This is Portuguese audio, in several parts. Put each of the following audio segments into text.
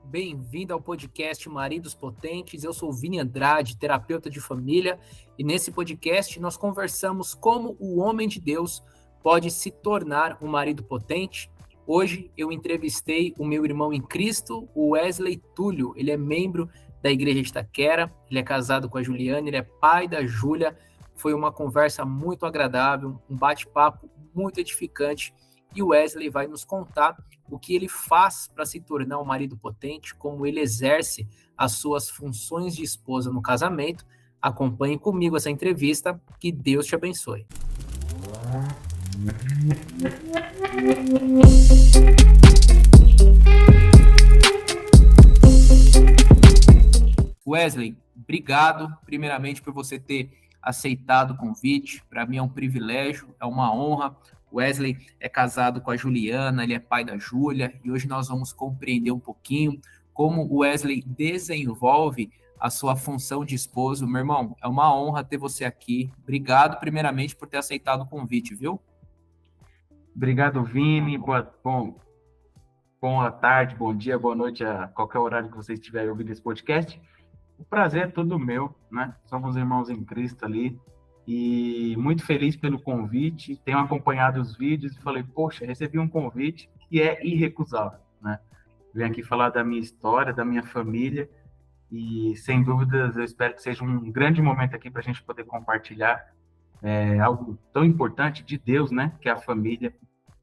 bem-vindo ao podcast Maridos Potentes. Eu sou o Vini Andrade, terapeuta de família, e nesse podcast nós conversamos como o homem de Deus pode se tornar um marido potente. Hoje eu entrevistei o meu irmão em Cristo, o Wesley Túlio. Ele é membro da Igreja de Itaquera, ele é casado com a Juliana, ele é pai da Júlia. Foi uma conversa muito agradável, um bate-papo muito edificante, e o Wesley vai nos contar o que ele faz para se tornar um marido potente, como ele exerce as suas funções de esposa no casamento. Acompanhe comigo essa entrevista, que Deus te abençoe. Wesley, obrigado primeiramente por você ter aceitado o convite. Para mim é um privilégio, é uma honra. Wesley é casado com a Juliana, ele é pai da Júlia, e hoje nós vamos compreender um pouquinho como o Wesley desenvolve a sua função de esposo. Meu irmão, é uma honra ter você aqui. Obrigado primeiramente por ter aceitado o convite, viu? Obrigado, Vini. Boa tarde, bom dia, boa noite, a qualquer horário que você estiver ouvindo esse podcast. O prazer é todo meu, né? Somos irmãos em Cristo ali. E muito feliz pelo convite. Tenho acompanhado os vídeos e falei, poxa, recebi um convite que é irrecusável, né? Venho aqui falar da minha história, da minha família. E, sem dúvidas, eu espero que seja um grande momento aqui para a gente poder compartilhar algo tão importante de Deus, né? Que é a família.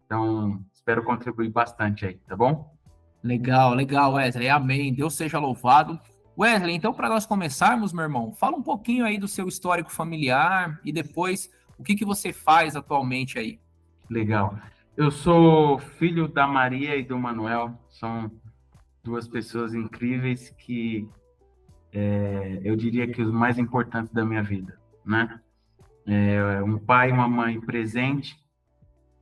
Então, espero contribuir bastante aí, tá bom? Legal, Wesley. Amém. Deus seja louvado. Wesley, então, para nós começarmos, meu irmão, fala um pouquinho aí do seu histórico familiar e depois o que você faz atualmente aí. Legal. Eu sou filho da Maria e do Manuel. São duas pessoas incríveis que eu diria que os mais importantes da minha vida, né? Um pai e uma mãe presente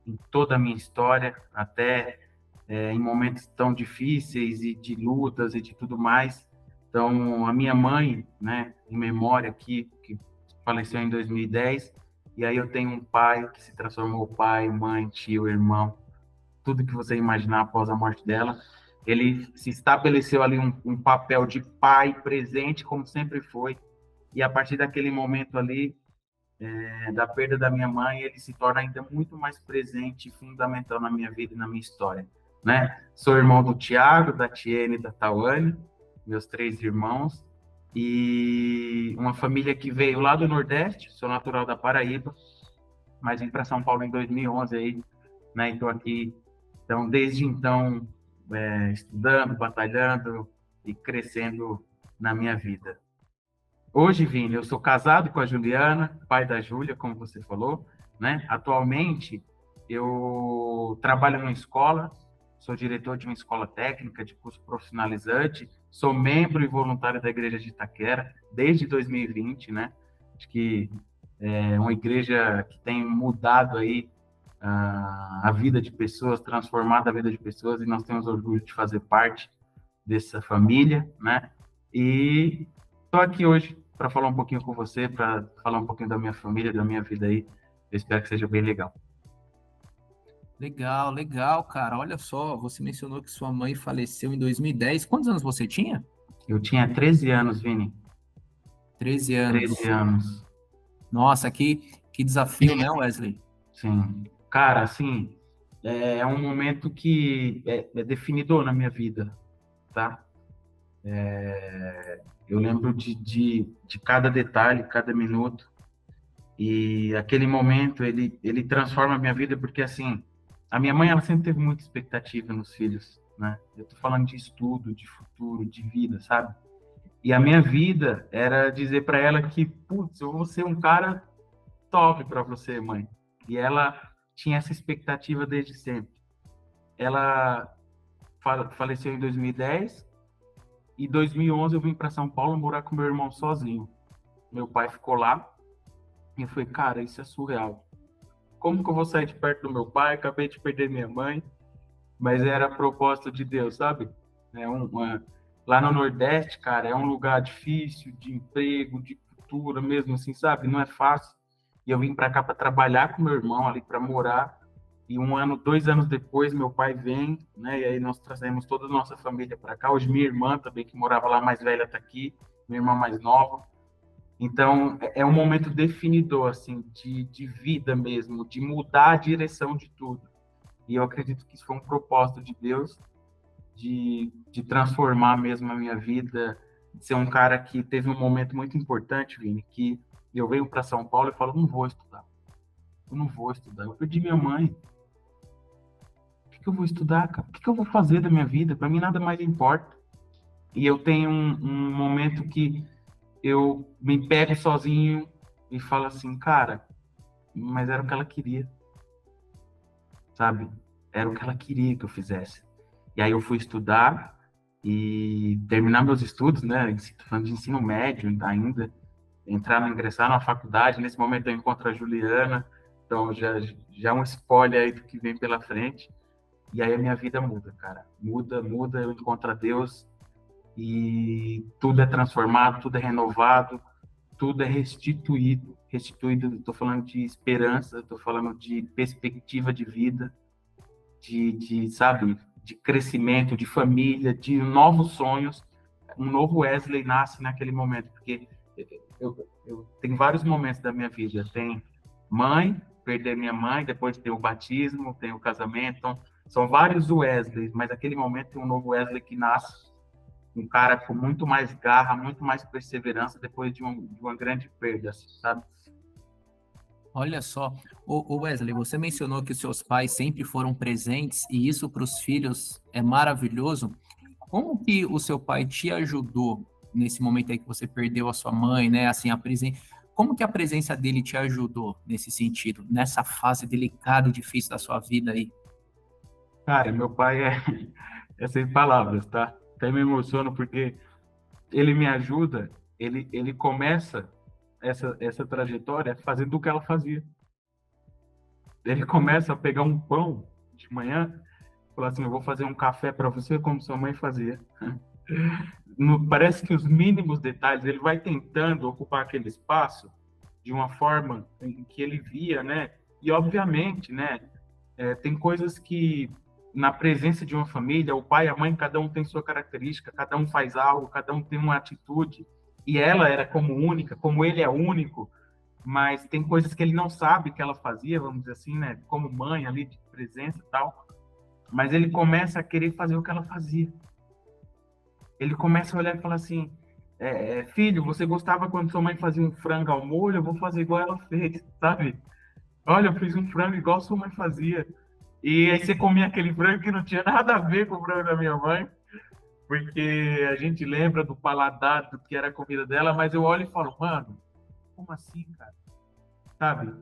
em toda a minha história, até em momentos tão difíceis e de lutas e de tudo mais. Então, a minha mãe, né, em memória aqui, que faleceu em 2010, e aí eu tenho um pai que se transformou pai, mãe, tio, irmão, tudo que você imaginar após a morte dela. Ele se estabeleceu ali um papel de pai presente, como sempre foi, e a partir daquele momento ali, da perda da minha mãe, ele se torna ainda muito mais presente e fundamental na minha vida e na minha história, né? Sou irmão do Tiago, da Tiene e da Tawane, meus 3 irmãos, e uma família que veio lá do Nordeste. Sou natural da Paraíba, mas vim para São Paulo em 2011 aí, né? E tô aqui, então, desde então, estudando, batalhando e crescendo na minha vida. Hoje, Vini, eu sou casado com a Juliana, pai da Júlia, como você falou, né? Atualmente, eu trabalho numa escola, sou diretor de uma escola técnica de curso profissionalizante, sou membro e voluntário da Igreja de Itaquera desde 2020, né? Acho que é uma igreja que tem mudado aí a vida de pessoas, transformado a vida de pessoas, e nós temos orgulho de fazer parte dessa família, né? E estou aqui hoje para falar um pouquinho com você, para falar um pouquinho da minha família, da minha vida aí. Eu espero que seja bem legal. Legal, cara. Olha só, você mencionou que sua mãe faleceu em 2010. Quantos anos você tinha? Eu tinha 13 anos, Vini. 13 anos. 13 anos. Nossa, que desafio, né, Wesley? Sim. Cara, assim, é um momento que é definidor na minha vida, tá? Eu lembro de cada detalhe, cada minuto. E aquele momento, ele transforma a minha vida, porque, assim, a minha mãe, ela sempre teve muita expectativa nos filhos, né? Eu tô falando de estudo, de futuro, de vida, sabe? E a minha vida era dizer para ela que, putz, eu vou ser um cara top para você, mãe. E ela tinha essa expectativa desde sempre. Ela faleceu em 2010, e em 2011 eu vim para São Paulo morar com meu irmão sozinho. Meu pai ficou lá, e eu falei, cara, isso é surreal. Como que eu vou sair de perto do meu pai? Acabei de perder minha mãe, mas era propósito de Deus, sabe? Lá no Nordeste, cara, é um lugar difícil, de emprego, de cultura mesmo, assim, sabe? Não é fácil. E eu vim para cá para trabalhar com meu irmão ali, para morar. E 2 anos depois, meu pai vem, né? E aí nós trazemos toda a nossa família para cá. Hoje minha irmã também, que morava lá mais velha, está aqui, minha irmã mais nova. Então, é um momento definidor, assim, de vida mesmo, de mudar a direção de tudo. E eu acredito que isso foi um propósito de Deus, de transformar mesmo a minha vida, de ser um cara que teve um momento muito importante, Vini, que eu venho para São Paulo e falo, não vou estudar, eu não vou estudar. Eu perdi minha mãe, o que eu vou estudar, cara? O que eu vou fazer da minha vida? Para mim nada mais importa. E eu tenho um momento que eu me pego sozinho e falo assim, cara, mas era o que ela queria, sabe? Era o que ela queria que eu fizesse. E aí eu fui estudar e terminar meus estudos, né? Falando de ensino médio ainda, ingressar na faculdade. Nesse momento eu encontro a Juliana, então já é um spoiler aí do que vem pela frente. E aí a minha vida muda, cara. Muda, eu encontro a Deus e tudo é transformado, tudo é renovado, tudo é restituído. Restituído, estou falando de esperança, estou falando de perspectiva de vida, sabe, de crescimento, de família, de novos sonhos. Um novo Wesley nasce naquele momento, porque eu tenho vários momentos da minha vida. Tem mãe, perder minha mãe, depois tem o batismo, tem o casamento. Então, são vários Wesleys, mas naquele momento tem um novo Wesley que nasce, um cara com muito mais garra, muito mais perseverança depois de uma grande perda, sabe? Olha só, o Wesley, você mencionou que os seus pais sempre foram presentes e isso para os filhos é maravilhoso. Como que o seu pai te ajudou nesse momento aí que você perdeu a sua mãe, né? Assim, como que a presença dele te ajudou nesse sentido, nessa fase delicada e difícil da sua vida aí? Cara, meu pai é sem palavras, tá? Até me emociono porque ele me ajuda, ele começa essa trajetória fazendo o que ela fazia. Ele começa a pegar um pão de manhã, falar assim, eu vou fazer um café para você como sua mãe fazia. Parece que os mínimos detalhes, ele vai tentando ocupar aquele espaço de uma forma em que ele via, né? E obviamente, né? Tem coisas que na presença de uma família, o pai e a mãe, cada um tem sua característica, cada um faz algo, cada um tem uma atitude. E ela era como única, como ele é único, mas tem coisas que ele não sabe que ela fazia, vamos dizer assim, né? Como mãe ali de presença e tal. Mas ele começa a querer fazer o que ela fazia. Ele começa a olhar e falar assim, filho, você gostava quando sua mãe fazia um frango ao molho? Eu vou fazer igual ela fez, sabe? Olha, eu fiz um frango igual sua mãe fazia. E aí você comia aquele frango que não tinha nada a ver com o frango da minha mãe, porque a gente lembra do paladar do que era a comida dela, mas eu olho e falo, mano, como assim, cara? Sabe?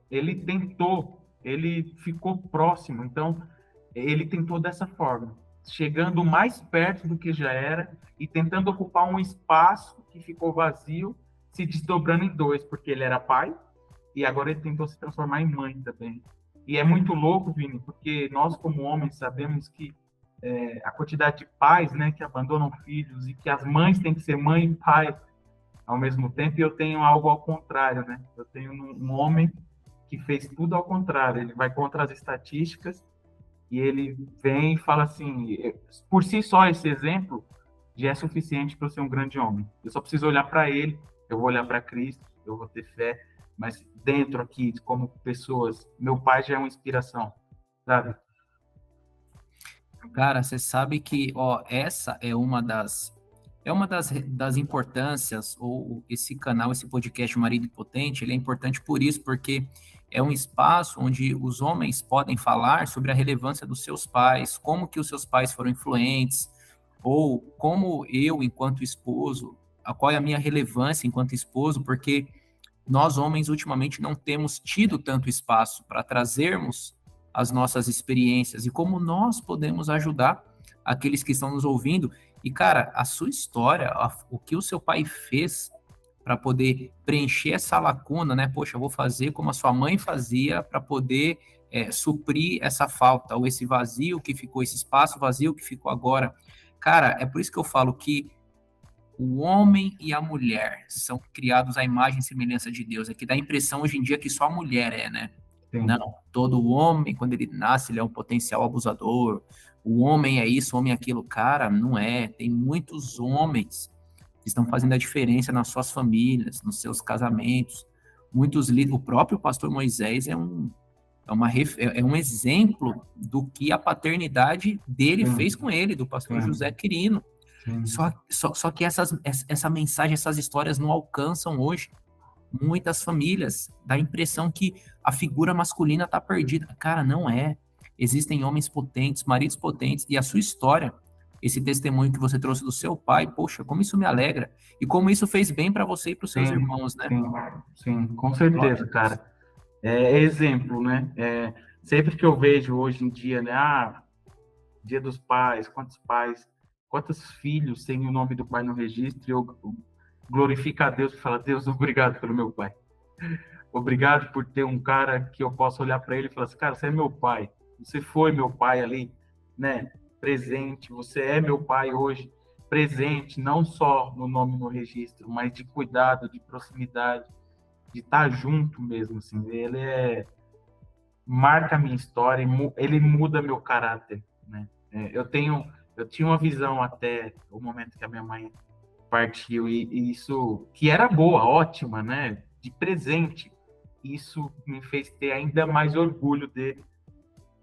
Ele tentou, ele ficou próximo, então ele tentou dessa forma, chegando mais perto do que já era e tentando ocupar um espaço que ficou vazio, se desdobrando em dois, porque ele era pai e agora ele tentou se transformar em mãe também. E é muito louco, Vini, porque nós como homens sabemos que a quantidade de pais, né, que abandonam filhos e que as mães têm que ser mãe e pai ao mesmo tempo, e eu tenho algo ao contrário, né? Eu tenho um homem que fez tudo ao contrário, ele vai contra as estatísticas e ele vem e fala assim, por si só esse exemplo já é suficiente para eu ser um grande homem. Eu só preciso olhar para ele, eu vou olhar para Cristo, eu vou ter fé, mas dentro aqui, como pessoas, meu pai já é uma inspiração, sabe? Cara, você sabe que, ó, essa é uma das importâncias, ou esse canal, esse podcast Marido Potente, ele é importante por isso, porque é um espaço onde os homens podem falar sobre a relevância dos seus pais, como que os seus pais foram influentes, ou como eu, enquanto esposo, qual é a minha relevância enquanto esposo, porque nós homens ultimamente não temos tido tanto espaço para trazermos as nossas experiências e como nós podemos ajudar aqueles que estão nos ouvindo. E, cara, a sua história, o que o seu pai fez para poder preencher essa lacuna, né? Poxa, eu vou fazer como a sua mãe fazia para poder suprir essa falta, ou esse vazio que ficou, esse espaço vazio que ficou agora. Cara, é por isso que eu falo que o homem e a mulher são criados à imagem e semelhança de Deus. É que dá a impressão hoje em dia que só a mulher né? sim, Não, todo homem, quando ele nasce, ele é um potencial abusador. O homem é isso, o homem é aquilo. Cara, não é. Tem muitos homens que estão fazendo a diferença nas suas famílias, nos seus casamentos. Muitos líderes, o próprio pastor Moisés é um exemplo do que a paternidade dele fez sim, com ele, do pastor sim, José Quirino. sim, Só que essa mensagem, essas histórias não alcançam hoje muitas famílias. Dá a impressão que a figura masculina está perdida. Cara, não é. Existem homens potentes, maridos potentes, e a sua história, esse testemunho que você trouxe do seu pai, poxa, como isso me alegra. E como isso fez bem para você e para os seus sim, irmãos, né? sim, sim, com Glória certeza, a Deus. cara. É exemplo, né? Sempre que eu vejo hoje em dia, né? Dia dos Pais, quantos filhos têm o nome do pai no registro, e eu glorifico a Deus e falo, Deus, obrigado pelo meu pai. Obrigado por ter um cara que eu possa olhar para ele e falar assim, cara, você é meu pai. Você foi meu pai ali, né? Presente. Você é meu pai hoje. Presente, não só no nome no registro, mas de cuidado, de proximidade, de estar junto mesmo, assim. Marca a minha história, ele muda meu caráter, né? Eu tinha uma visão até o momento que a minha mãe partiu e isso que era boa, ótima, né? De presente. Isso me fez ter ainda mais orgulho dele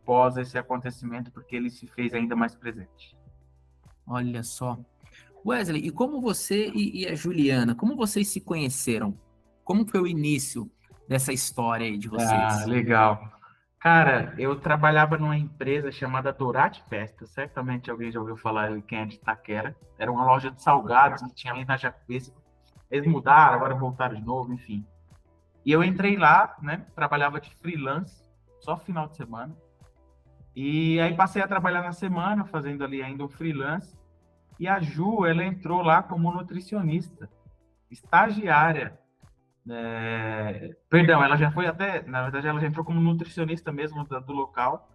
pós esse acontecimento, porque ele se fez ainda mais presente. Olha só. Wesley, e como você e a Juliana, como vocês se conheceram? Como foi o início dessa história aí de Ah, vocês? legal. Cara, eu trabalhava numa empresa chamada Dorati Festa. Certamente alguém já ouviu falar em quem é de Itaquera. Era uma loja de salgados que tinha ali na Jacuípe. Eles mudaram, agora voltaram de novo, enfim. E eu entrei lá, né? Trabalhava de freelance, só final de semana. E aí passei a trabalhar na semana, fazendo ali ainda um freelance. E a Ju, ela entrou lá como nutricionista, estagiária. Perdão, ela já foi até, na verdade, ela já entrou como nutricionista mesmo do local.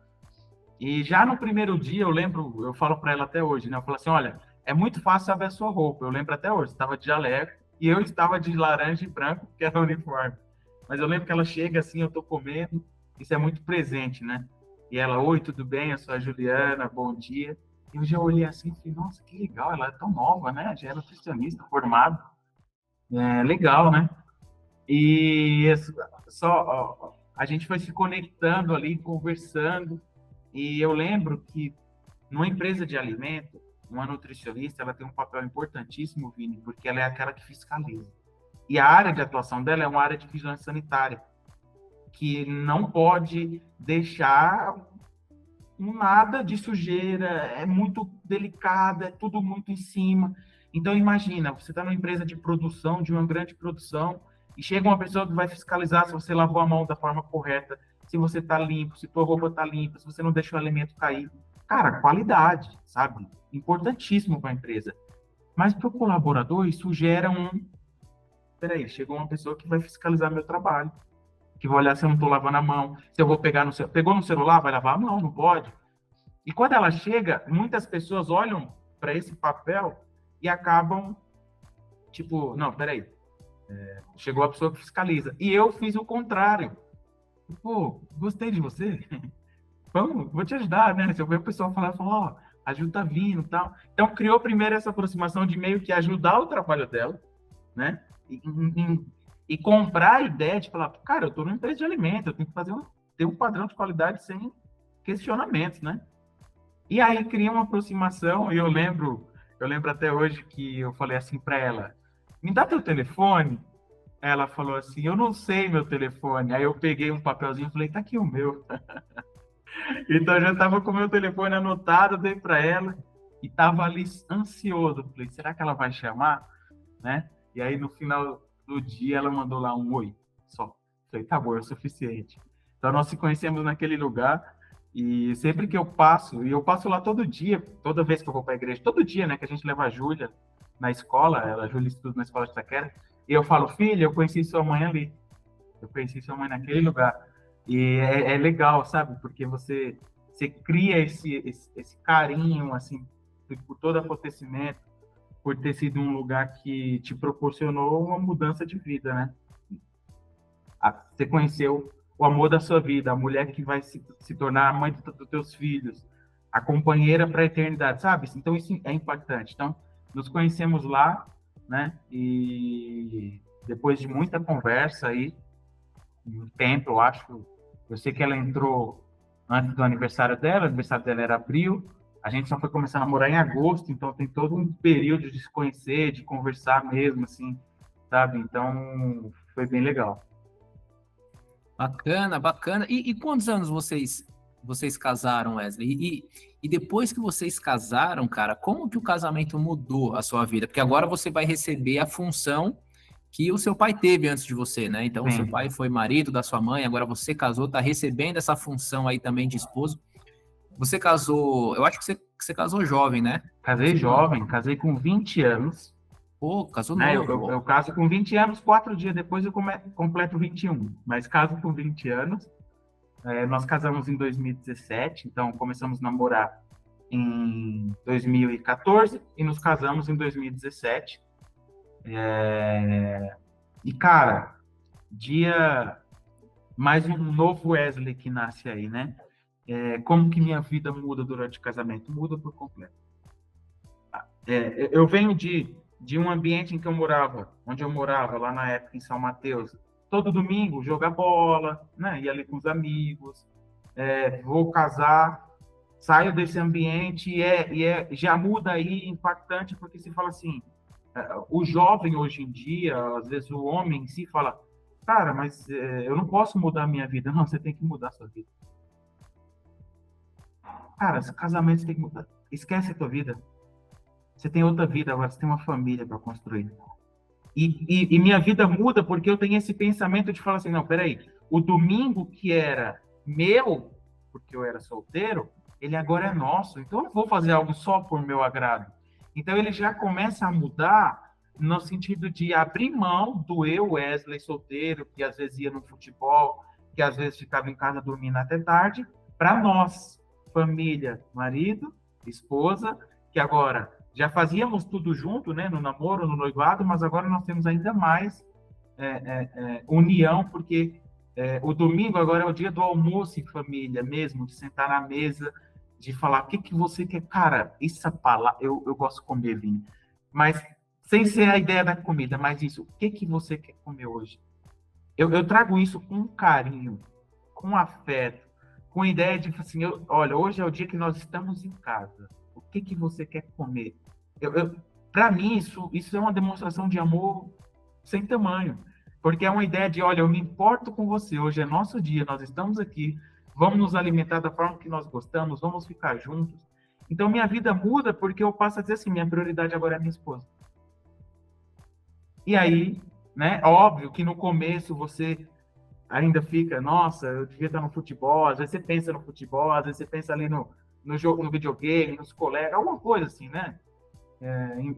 E já no primeiro dia, eu lembro, eu falo para ela até hoje, né? Eu falo assim: olha, é muito fácil saber a sua roupa. Eu lembro até hoje, estava de jaleco e eu estava de laranja e branco, que era o uniforme. Mas eu lembro que ela chega assim, eu tô comendo, isso é muito presente, né? E ela, oi, tudo bem? Eu sou a Juliana, bom dia. E eu já olhei assim e falei, nossa, que legal, ela é tão nova, né? Já é nutricionista, formada. É legal, né? E ó, a gente foi se conectando ali, conversando. E eu lembro que numa empresa de alimento, uma nutricionista, ela tem um papel importantíssimo, Vini, porque ela é aquela que fiscaliza. E a área de atuação dela é uma área de vigilância sanitária, que não pode deixar nada de sujeira, é muito delicada, é tudo muito em cima. Então, imagina, você está numa empresa de produção, de uma grande produção, e chega uma pessoa que vai fiscalizar se você lavou a mão da forma correta, se você está limpo, se tua roupa está limpa, se você não deixa o alimento cair. Cara, qualidade, sabe? Importantíssimo para a empresa. Mas para o colaborador, isso gera um. Peraí, chegou uma pessoa que vai fiscalizar meu trabalho, que vai olhar se eu não estou lavando a mão, se eu vou pegar no celular. Pegou no celular, vai lavar a mão, não pode. E quando ela chega, muitas pessoas olham para esse papel e acabam, tipo, não, peraí, chegou a pessoa que fiscaliza. E eu fiz o contrário. Pô, gostei de você. Vamos, vou te ajudar, né? Se eu ver o pessoal falar, ó, ajuda tá vindo e tal. Então, criou primeiro essa aproximação de meio que ajudar o trabalho dela, né? E comprar a ideia de falar, cara, eu tô numa empresa de alimento, eu tenho que ter um padrão de qualidade sem questionamentos, né? E aí cria uma aproximação, e eu lembro até hoje que eu falei assim para ela: "Me dá teu telefone?" Ela falou assim: "Eu não sei meu telefone." Aí eu peguei um papelzinho e falei: "Tá aqui o meu." Então eu já estava com o meu telefone anotado, dei para ela e estava ali ansioso. Falei: "Será que ela vai chamar?", né? E aí no final do dia ela mandou lá um oi, só. Falei: "Tá bom, é o suficiente." Então nós se conhecemos naquele lugar. E sempre que eu passo, e eu passo lá todo dia, toda vez que eu vou para a igreja, todo dia, né, que a gente leva a Júlia na escola, a Júlia estuda na escola de Itaquera, e eu falo, filha, eu conheci sua mãe ali, eu conheci sua mãe naquele lugar. E é legal, sabe, porque você cria esse carinho, assim, por todo acontecimento, por ter sido um lugar que te proporcionou uma mudança de vida, né? Você conheceu o amor da sua vida, a mulher que vai se tornar a mãe dos teus filhos, a companheira para a eternidade, sabe? Então isso é impactante. Então, nos conhecemos lá, né? E depois de muita conversa aí, um tempo, eu acho, eu sei que ela entrou antes do aniversário dela, o aniversário dela era abril, a gente só foi começar a namorar em agosto, então tem todo um período de se conhecer, de conversar mesmo, assim, sabe? Então, foi bem legal. Bacana, bacana. E quantos anos vocês casaram, Wesley? E depois que vocês casaram, cara, como que o casamento mudou a sua vida? Porque agora você vai receber a função que o seu pai teve antes de você, né? Então, o seu Sim. pai foi marido da sua mãe, agora você casou, tá recebendo essa função aí também de esposo. Você casou, eu acho que você casou jovem, né? Casei Você jovem, casei com 20 anos, Pô, casou né? Eu novo. caso com 20 anos, 4 dias depois eu completo 21, mas caso com 20 anos. Nós casamos em 2017, então começamos a namorar em 2014 e nos casamos em 2017. E, cara, dia mais um novo Wesley que nasce aí, né? Como que minha vida muda durante o casamento? Muda por completo. Eu venho de um ambiente em que eu morava, onde eu morava lá na época em São Mateus, todo domingo jogar bola, né? Ir ali com os amigos, vou casar, saio desse ambiente já muda aí impactante porque se fala assim, o jovem hoje em dia, às vezes o homem em si fala, cara, mas eu não posso mudar a minha vida. Não, você tem que mudar a sua vida. Cara, esse casamento você tem que mudar. Esquece a tua vida. Você tem outra vida agora, você tem uma família para construir. E minha vida muda porque eu tenho esse pensamento de falar assim, não, peraí, o domingo que era meu, porque eu era solteiro, ele agora é nosso, então eu não vou fazer algo só por meu agrado. Então ele já começa a mudar no sentido de abrir mão do eu, Wesley, solteiro, que às vezes ia no futebol, que às vezes ficava em casa dormindo até tarde, para nós, família, marido, esposa, que agora já fazíamos tudo junto, né, no namoro, no noivado, mas agora nós temos ainda mais união, porque o domingo agora é o dia do almoço em família mesmo, de sentar na mesa, de falar o que, que você quer. Cara, essa palavra, eu gosto de comer vinho, mas sem ser a ideia da comida, mas isso, o que, que você quer comer hoje? Eu trago isso com carinho, com afeto, com ideia de assim, olha, hoje é o dia que nós estamos em casa. O que que você quer comer? Para mim, isso é uma demonstração de amor sem tamanho. Porque é uma ideia de, olha, eu me importo com você, hoje é nosso dia, nós estamos aqui, vamos nos alimentar da forma que nós gostamos, vamos ficar juntos. Então, minha vida muda porque eu passo a dizer assim, minha prioridade agora é minha esposa. E aí, né, óbvio que no começo você ainda fica, nossa, eu devia estar no futebol, às vezes você pensa no futebol, às vezes você pensa ali no jogo, no videogame, nos colegas, alguma coisa assim, né?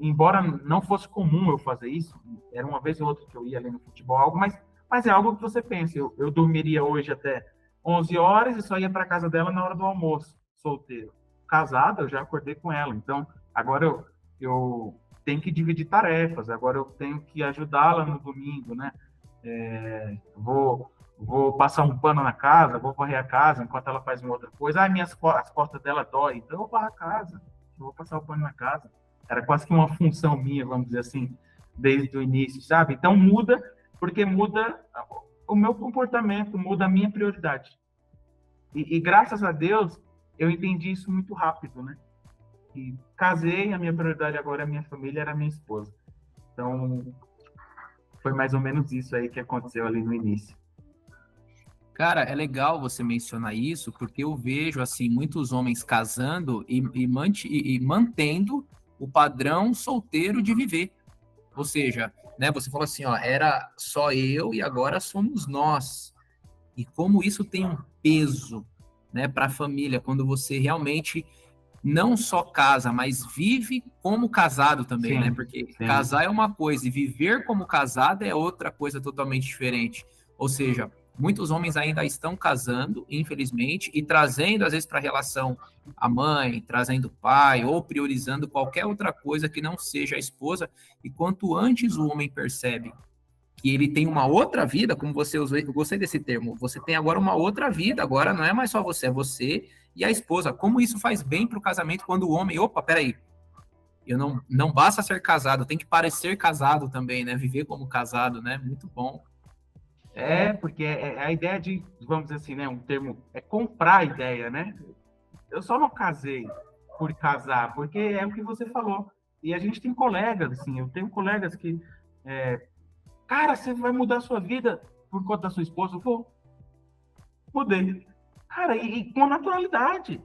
Embora não fosse comum eu fazer isso, era uma vez ou outra que eu ia ali no futebol, algo, mas é algo que você pensa. Eu dormiria hoje até 11 horas e só ia para casa dela na hora do almoço, solteiro. Casada, eu já acordei com ela. Então, agora eu tenho que dividir tarefas, agora eu tenho que ajudá-la no domingo, né? Vou passar um pano na casa, vou varrer a casa enquanto ela faz uma outra coisa. As costas dela dói, então eu varro a casa, eu vou passar o pano na casa. Era quase que uma função minha, vamos dizer assim, desde o início, sabe? Então muda, porque muda o meu comportamento, muda a minha prioridade. E graças a Deus, eu entendi isso muito rápido, né? E casei, a minha prioridade agora é a minha família, era a minha esposa. Então, foi mais ou menos isso aí que aconteceu ali no início. Cara, é legal você mencionar isso, porque eu vejo, assim, muitos homens casando e mantendo o padrão solteiro de viver. Ou seja, né, você falou assim, ó, era só eu e agora somos nós. E como isso tem um peso, né, para a família, quando você realmente não só casa, mas vive como casado também, né? Sim, Porque sim. casar é uma coisa e viver como casado é outra coisa totalmente diferente. Ou seja, muitos homens ainda estão casando, infelizmente, e trazendo, às vezes, para a relação a mãe, trazendo o pai, ou priorizando qualquer outra coisa que não seja a esposa. E quanto antes o homem percebe que ele tem uma outra vida, como você usou, eu gostei desse termo, você tem agora uma outra vida, agora não é mais só você, é você e a esposa. Como isso faz bem para o casamento quando o homem, opa, peraí, eu não basta ser casado, tem que parecer casado também, né? Viver como casado, né? Muito bom. Porque a ideia de, vamos dizer assim, né, um termo, é comprar a ideia, né? Eu só não casei por casar, porque é o que você falou. E a gente tem colegas, assim, eu tenho colegas que, cara, você vai mudar a sua vida por conta da sua esposa? Eu vou, mudei. Cara, e com naturalidade.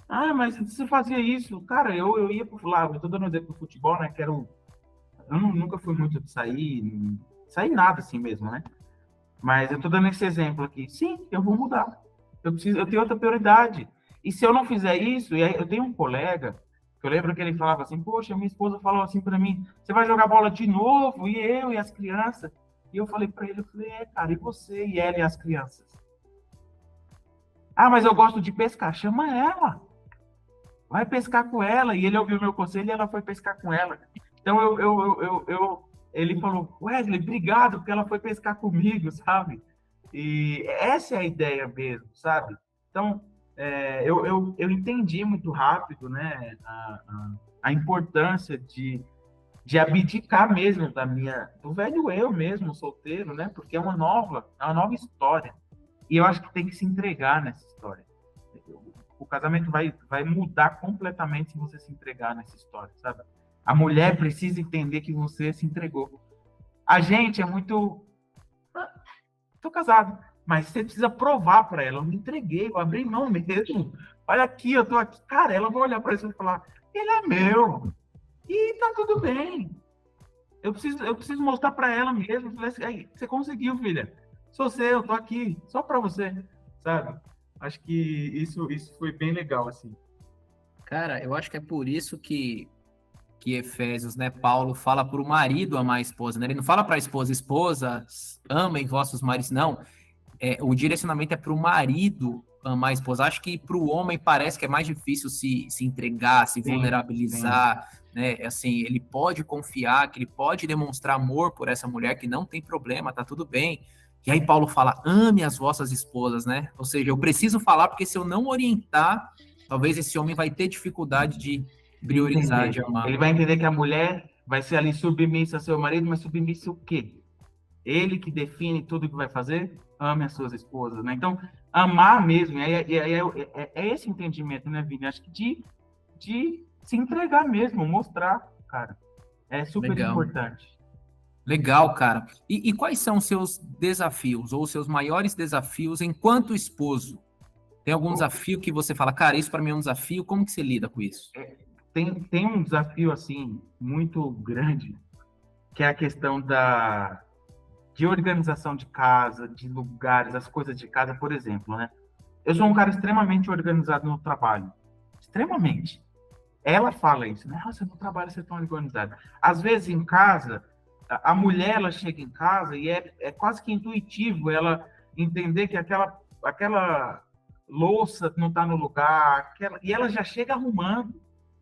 Ah, mas você fazia isso? Cara, eu ia pro lá, eu tô dando um exemplo do futebol, né, nunca fui muito de sair nada assim mesmo, né? Mas eu tô dando esse exemplo aqui. Sim, eu vou mudar. Eu tenho outra prioridade. E se eu não fizer isso, e aí eu tenho um colega, que eu lembro que ele falava assim, poxa, minha esposa falou assim para mim, você vai jogar bola de novo, e eu e as crianças. E eu falei para ele, cara, e você e ela e as crianças? Ah, mas eu gosto de pescar, chama ela. Vai pescar com ela. E ele ouviu meu conselho e ela foi pescar com ela. Então ele falou, Wesley, obrigado, porque ela foi pescar comigo, sabe? E essa é a ideia mesmo, sabe? Então, eu entendi muito rápido, né, a importância de abdicar mesmo do velho eu mesmo, solteiro, né? Porque é uma nova história. E eu acho que tem que se entregar nessa história. O casamento vai mudar completamente se você se entregar nessa história, sabe? A mulher precisa entender que você se entregou. A gente é muito... Tô casado, mas você precisa provar para ela. Eu me entreguei, eu abri mão mesmo. Olha aqui, eu tô aqui. Cara, ela vai olhar para isso e falar, ele é meu. E tá tudo bem. Eu preciso mostrar para ela mesmo. Falei assim, aí, você conseguiu, filha. Sou seu, eu tô aqui, só para você, sabe? Acho que isso foi bem legal, assim. Cara, eu acho que é por isso que Efésios, né, Paulo fala para o marido amar a esposa, né? Ele não fala para a esposa, esposas, amem vossos maridos, não. O direcionamento é para o marido amar a esposa. Acho que para o homem parece que é mais difícil se entregar, se vulnerabilizar, né? Assim, ele pode confiar, que ele pode demonstrar amor por essa mulher, que não tem problema, tá tudo bem. E aí Paulo fala, ame as vossas esposas, né? Ou seja, eu preciso falar, porque se eu não orientar, talvez esse homem vai ter dificuldade de priorizar, de amar. Ele vai entender que a mulher vai ser ali submissa ao seu marido, mas submissa o quê? Ele que define tudo o que vai fazer? Ame as suas esposas, né? Então, amar mesmo, é esse entendimento, né, Vini? Acho que de se entregar mesmo, mostrar, cara. É super importante. Legal, cara. E quais são os seus desafios, ou os seus maiores desafios enquanto esposo? Tem algum desafio que você fala, cara, isso para mim é um desafio, como que você lida com isso? Tem um desafio, assim, muito grande, que é a questão de organização de casa, de lugares, as coisas de casa, por exemplo, né? Eu sou um cara extremamente organizado no trabalho. Extremamente. Ela fala isso, né? Nossa, no trabalho você é tão organizado. Às vezes, em casa, a mulher, ela chega em casa e é quase que intuitivo ela entender que aquela louça não está no lugar, e ela já chega arrumando.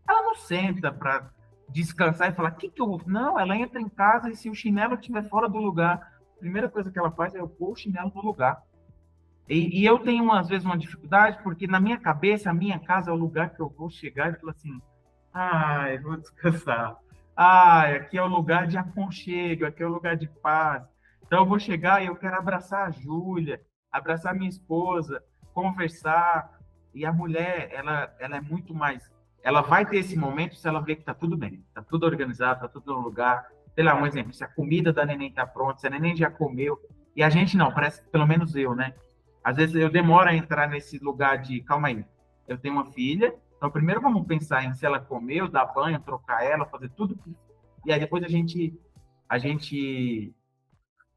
Ela não senta para descansar e falar, o que que eu vou... Não, ela entra em casa e se o chinelo estiver fora do lugar, a primeira coisa que ela faz é eu pôr o chinelo no lugar. E eu tenho, às vezes, uma dificuldade, porque na minha cabeça, a minha casa é o lugar que eu vou chegar e falar assim, ai, vou descansar. Ai, aqui é o lugar de aconchego, aqui é o lugar de paz. Então, eu vou chegar e eu quero abraçar a Júlia, abraçar minha esposa, conversar. E a mulher, ela é muito mais... Ela vai ter esse momento se ela ver que está tudo bem, está tudo organizado, está tudo no lugar. Sei lá, um exemplo, se a comida da neném está pronta, se a neném já comeu. E a gente não, parece, pelo menos eu, né? Às vezes eu demoro a entrar nesse lugar de, calma aí, eu tenho uma filha, então primeiro vamos pensar em se ela comeu, dar banho, trocar ela, fazer tudo. E aí depois a gente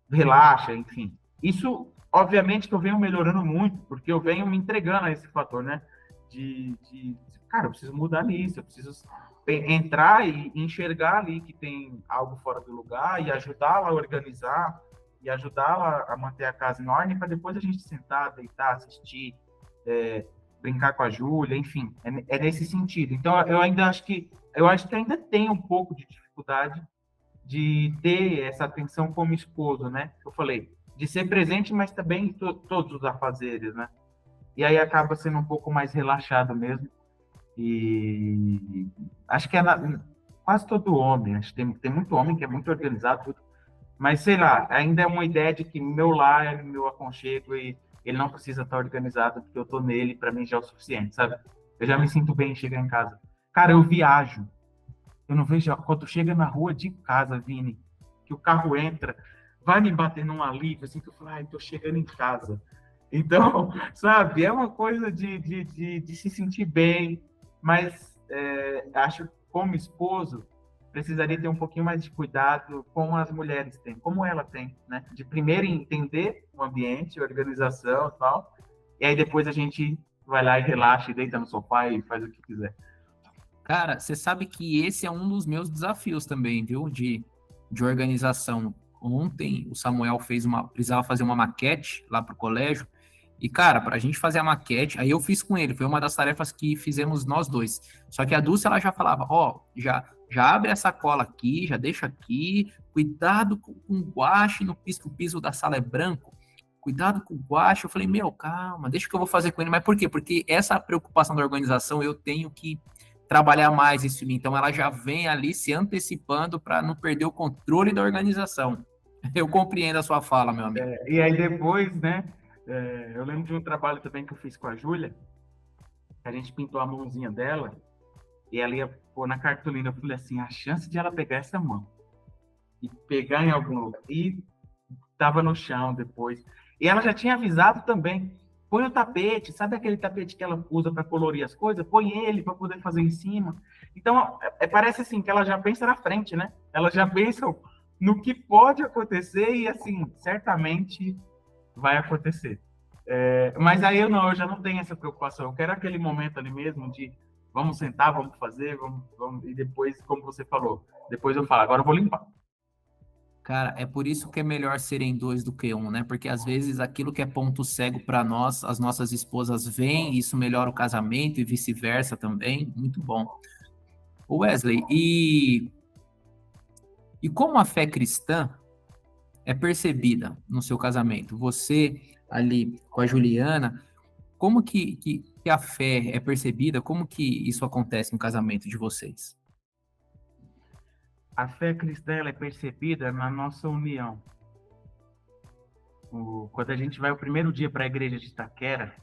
relaxa, enfim. Isso, obviamente, que eu venho melhorando muito, porque eu venho me entregando a esse fator, né? Cara, eu preciso mudar nisso, eu preciso entrar e enxergar ali que tem algo fora do lugar e ajudá-la a organizar e ajudá-la a manter a casa em ordem para depois a gente sentar, deitar, assistir, brincar com a Júlia, enfim, é nesse sentido. Então, eu acho que ainda tem um pouco de dificuldade de ter essa atenção como esposo, né? Eu falei, de ser presente, mas também em todos os afazeres, né? E aí acaba sendo um pouco mais relaxado mesmo. E acho que quase todo homem, acho que tem muito homem que é muito organizado, mas sei lá, ainda é uma ideia de que meu lar é meu aconchego e ele não precisa estar organizado porque eu tô nele, para mim já é o suficiente, sabe? Eu já me sinto bem em chegar em casa. Cara, eu viajo. Eu não vejo quando chega na rua de casa, Vini, que o carro entra, vai me bater num alívio, assim, que eu falo, ai, tô chegando em casa. Então, sabe, é uma coisa de se sentir bem, mas acho que como esposo, precisaria ter um pouquinho mais de cuidado como as mulheres têm, como ela tem, né? De primeiro entender o ambiente, a organização e tal, e aí depois a gente vai lá e relaxa, e deita no sofá e faz o que quiser. Cara, você sabe que esse é um dos meus desafios também, viu? De organização. Ontem o Samuel precisava fazer uma maquete lá pro colégio. E, cara, para a gente fazer a maquete, aí eu fiz com ele, foi uma das tarefas que fizemos nós dois. Só que a Dulce, ela já falava, ó, já abre essa cola aqui, já deixa aqui, cuidado com o guache no piso, que o piso da sala é branco, cuidado com o guache. Eu falei, meu, calma, deixa o que eu vou fazer com ele. Mas por quê? Porque essa preocupação da organização eu tenho que trabalhar mais isso em mim. Então ela já vem ali se antecipando para não perder o controle da organização. Eu compreendo a sua fala, meu amigo. E aí depois, né, eu lembro de um trabalho também que eu fiz com a Júlia, que a gente pintou a mãozinha dela, e ela ia pôr na cartolina. Eu falei assim, a chance de ela pegar essa mão e pegar em algum lugar, e tava no chão depois. E ela já tinha avisado também, põe o tapete, sabe aquele tapete que ela usa para colorir as coisas? Põe ele para poder fazer em cima. Então, parece assim que ela já pensa na frente, né? Ela já pensa no que pode acontecer e, assim, certamente vai acontecer. Mas aí eu já não tenho essa preocupação. Eu quero aquele momento ali mesmo de vamos sentar, vamos fazer, vamos, e depois, como você falou, depois eu falo, agora eu vou limpar. Cara, é por isso que é melhor serem dois do que um, né? Porque às vezes aquilo que é ponto cego para nós, as nossas esposas veem, e isso melhora o casamento e vice-versa também. Muito bom. Ô Wesley, e como a fé cristã é percebida no seu casamento? Você ali com a Juliana, como que a fé é percebida? Como que isso acontece no casamento de vocês? A fé cristã ela é percebida na nossa união. Quando a gente vai o primeiro dia para a igreja de Itaquera,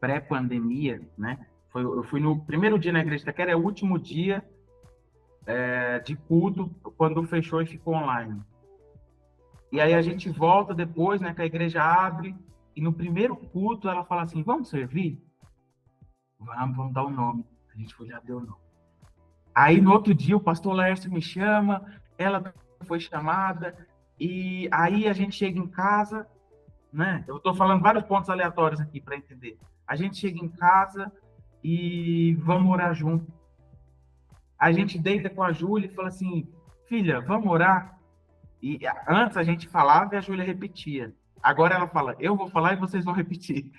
pré-pandemia, né? Eu fui no primeiro dia na igreja de Itaquera, é o último dia de culto, quando fechou e ficou online. E aí a gente volta depois, né? Que a igreja abre, e no primeiro culto ela fala assim, vamos servir? Vamos dar o nome. A gente foi lá, deu o nome. Aí no outro dia o pastor Laércio me chama, ela foi chamada, e aí a gente chega em casa, né? Eu estou falando vários pontos aleatórios aqui para entender. A gente chega em casa e vamos orar junto. A gente deita com a Júlia e fala assim, filha, vamos orar? E antes a gente falava e a Júlia repetia. Agora ela fala, eu vou falar e vocês vão repetir.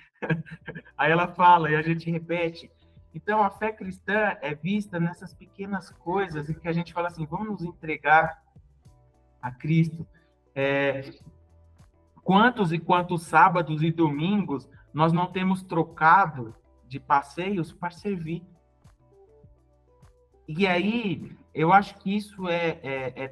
Aí ela fala e a gente repete. Então, a fé cristã é vista nessas pequenas coisas em que a gente fala assim, vamos nos entregar a Cristo. Quantos e quantos sábados e domingos nós não temos trocado de passeios para servir? E aí, eu acho que isso é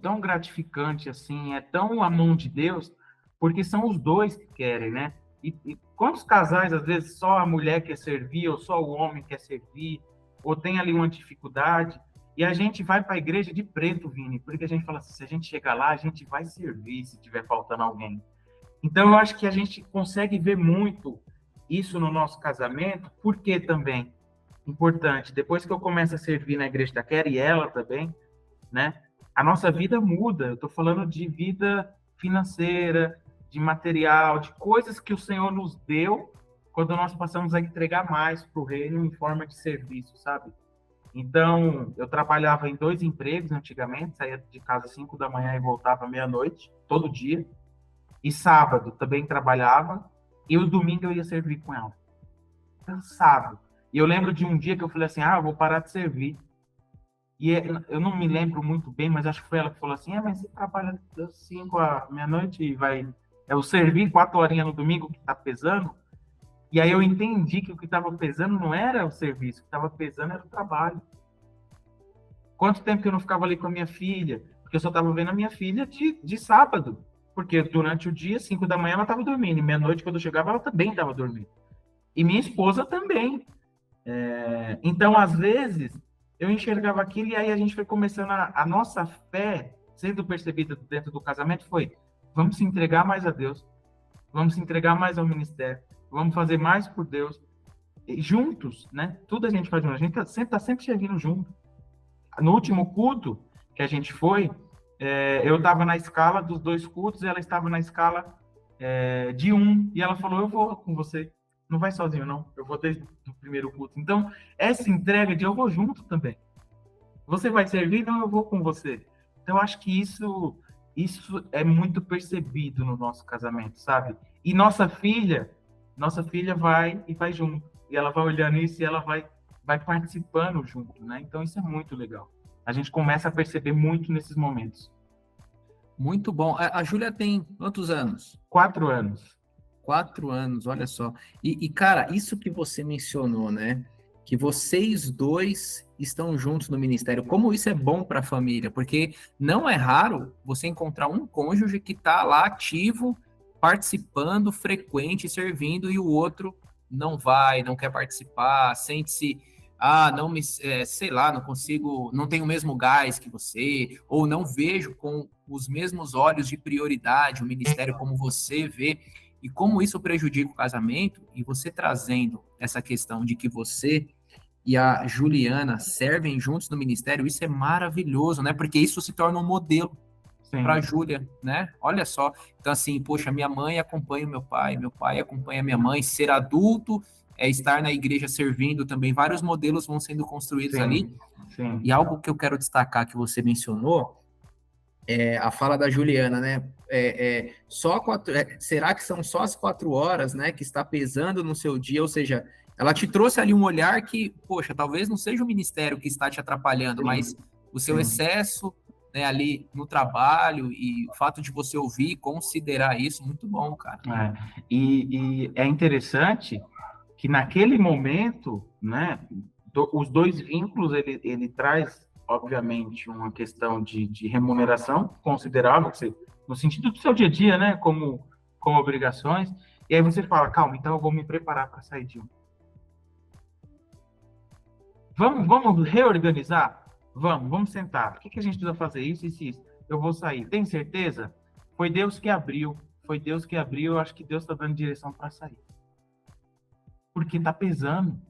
tão gratificante, assim, é tão a mão de Deus, porque são os dois que querem, né? E quantos casais, às vezes, só a mulher quer servir, ou só o homem quer servir, ou tem ali uma dificuldade, e a gente vai para a igreja de preto, Vini, porque a gente fala assim, se a gente chegar lá, a gente vai servir se tiver faltando alguém. Então, eu acho que a gente consegue ver muito isso no nosso casamento, porque também, importante, depois que eu começo a servir na igreja da Quera, e ela também, né, a nossa vida muda. Eu estou falando de vida financeira, de material, de coisas que o Senhor nos deu quando nós passamos a entregar mais para o reino em forma de serviço, sabe? Então, eu trabalhava em 2 empregos antigamente, saía de casa às 5 da manhã e voltava meia-noite, todo dia. E sábado também trabalhava, e o domingo eu ia servir com ela. Cansado. E eu lembro de um dia que eu falei assim, eu vou parar de servir. Eu não me lembro muito bem, mas acho que foi ela que falou assim, mas você trabalha das 5 à meia-noite e vai... É o servir 4 horinhas no domingo que tá pesando. E aí eu entendi que o que estava pesando não era o serviço, o que estava pesando era o trabalho. Quanto tempo que eu não ficava ali com a minha filha? Porque eu só estava vendo a minha filha de sábado. Porque durante o dia, 5 da manhã, ela estava dormindo. E meia-noite, quando eu chegava, ela também estava dormindo. E minha esposa também. Então, às vezes, eu enxergava aquilo e aí a gente foi começando a nossa fé sendo percebida dentro do casamento foi: vamos se entregar mais a Deus, vamos se entregar mais ao ministério, vamos fazer mais por Deus, e juntos, né? Tudo a gente faz junto, a gente tá sempre servindo junto. No último culto que a gente foi, eu estava na escala dos 2 cultos, ela estava na escala de 1, e ela falou: eu vou com você. Não vai sozinho, não. Eu vou desde o primeiro culto. Então, essa entrega de eu vou junto também. Você vai servir? Não, eu vou com você. Então, eu acho que isso é muito percebido no nosso casamento, sabe? E nossa filha vai junto. E ela vai olhando isso e ela vai participando junto, né? Então, isso é muito legal. A gente começa a perceber muito nesses momentos. Muito bom. A Júlia tem quantos anos? 4 anos. 4 anos, olha só. Cara, isso que você mencionou, né? Que vocês dois estão juntos no ministério. Como isso é bom para a família, porque não é raro você encontrar um cônjuge que está lá ativo, participando, frequente, servindo, e o outro não vai, não quer participar, sente-se, não me, sei lá, não consigo, não tenho o mesmo gás que você, ou não vejo com os mesmos olhos de prioridade o ministério como você vê. E como isso prejudica o casamento, e você trazendo essa questão de que você e a Juliana servem juntos no ministério, isso é maravilhoso, né? Porque isso se torna um modelo para a Júlia, né? Olha só. Então, assim, poxa, minha mãe acompanha o meu pai acompanha a minha mãe, ser adulto é estar na igreja servindo também. Vários modelos vão sendo construídos ali. Sim. E algo que eu quero destacar que você mencionou, a fala da Juliana, né? Será que são só as 4 horas, né, que está pesando no seu dia? Ou seja, ela te trouxe ali um olhar que, poxa, talvez não seja o ministério que está te atrapalhando, mas o seu excesso, né, ali no trabalho e o fato de você ouvir e considerar isso, muito bom, cara. E é interessante que naquele momento, né, os 2 vínculos, ele traz obviamente, uma questão de remuneração considerável, no sentido do seu dia a dia, né, como obrigações, e aí você fala, calma, então eu vou me preparar para sair de um. Vamos reorganizar? Vamos sentar. O que a gente precisa fazer? Isso. Eu vou sair. Tem certeza? Foi Deus que abriu, eu acho que Deus está dando direção para sair. Porque está pesando.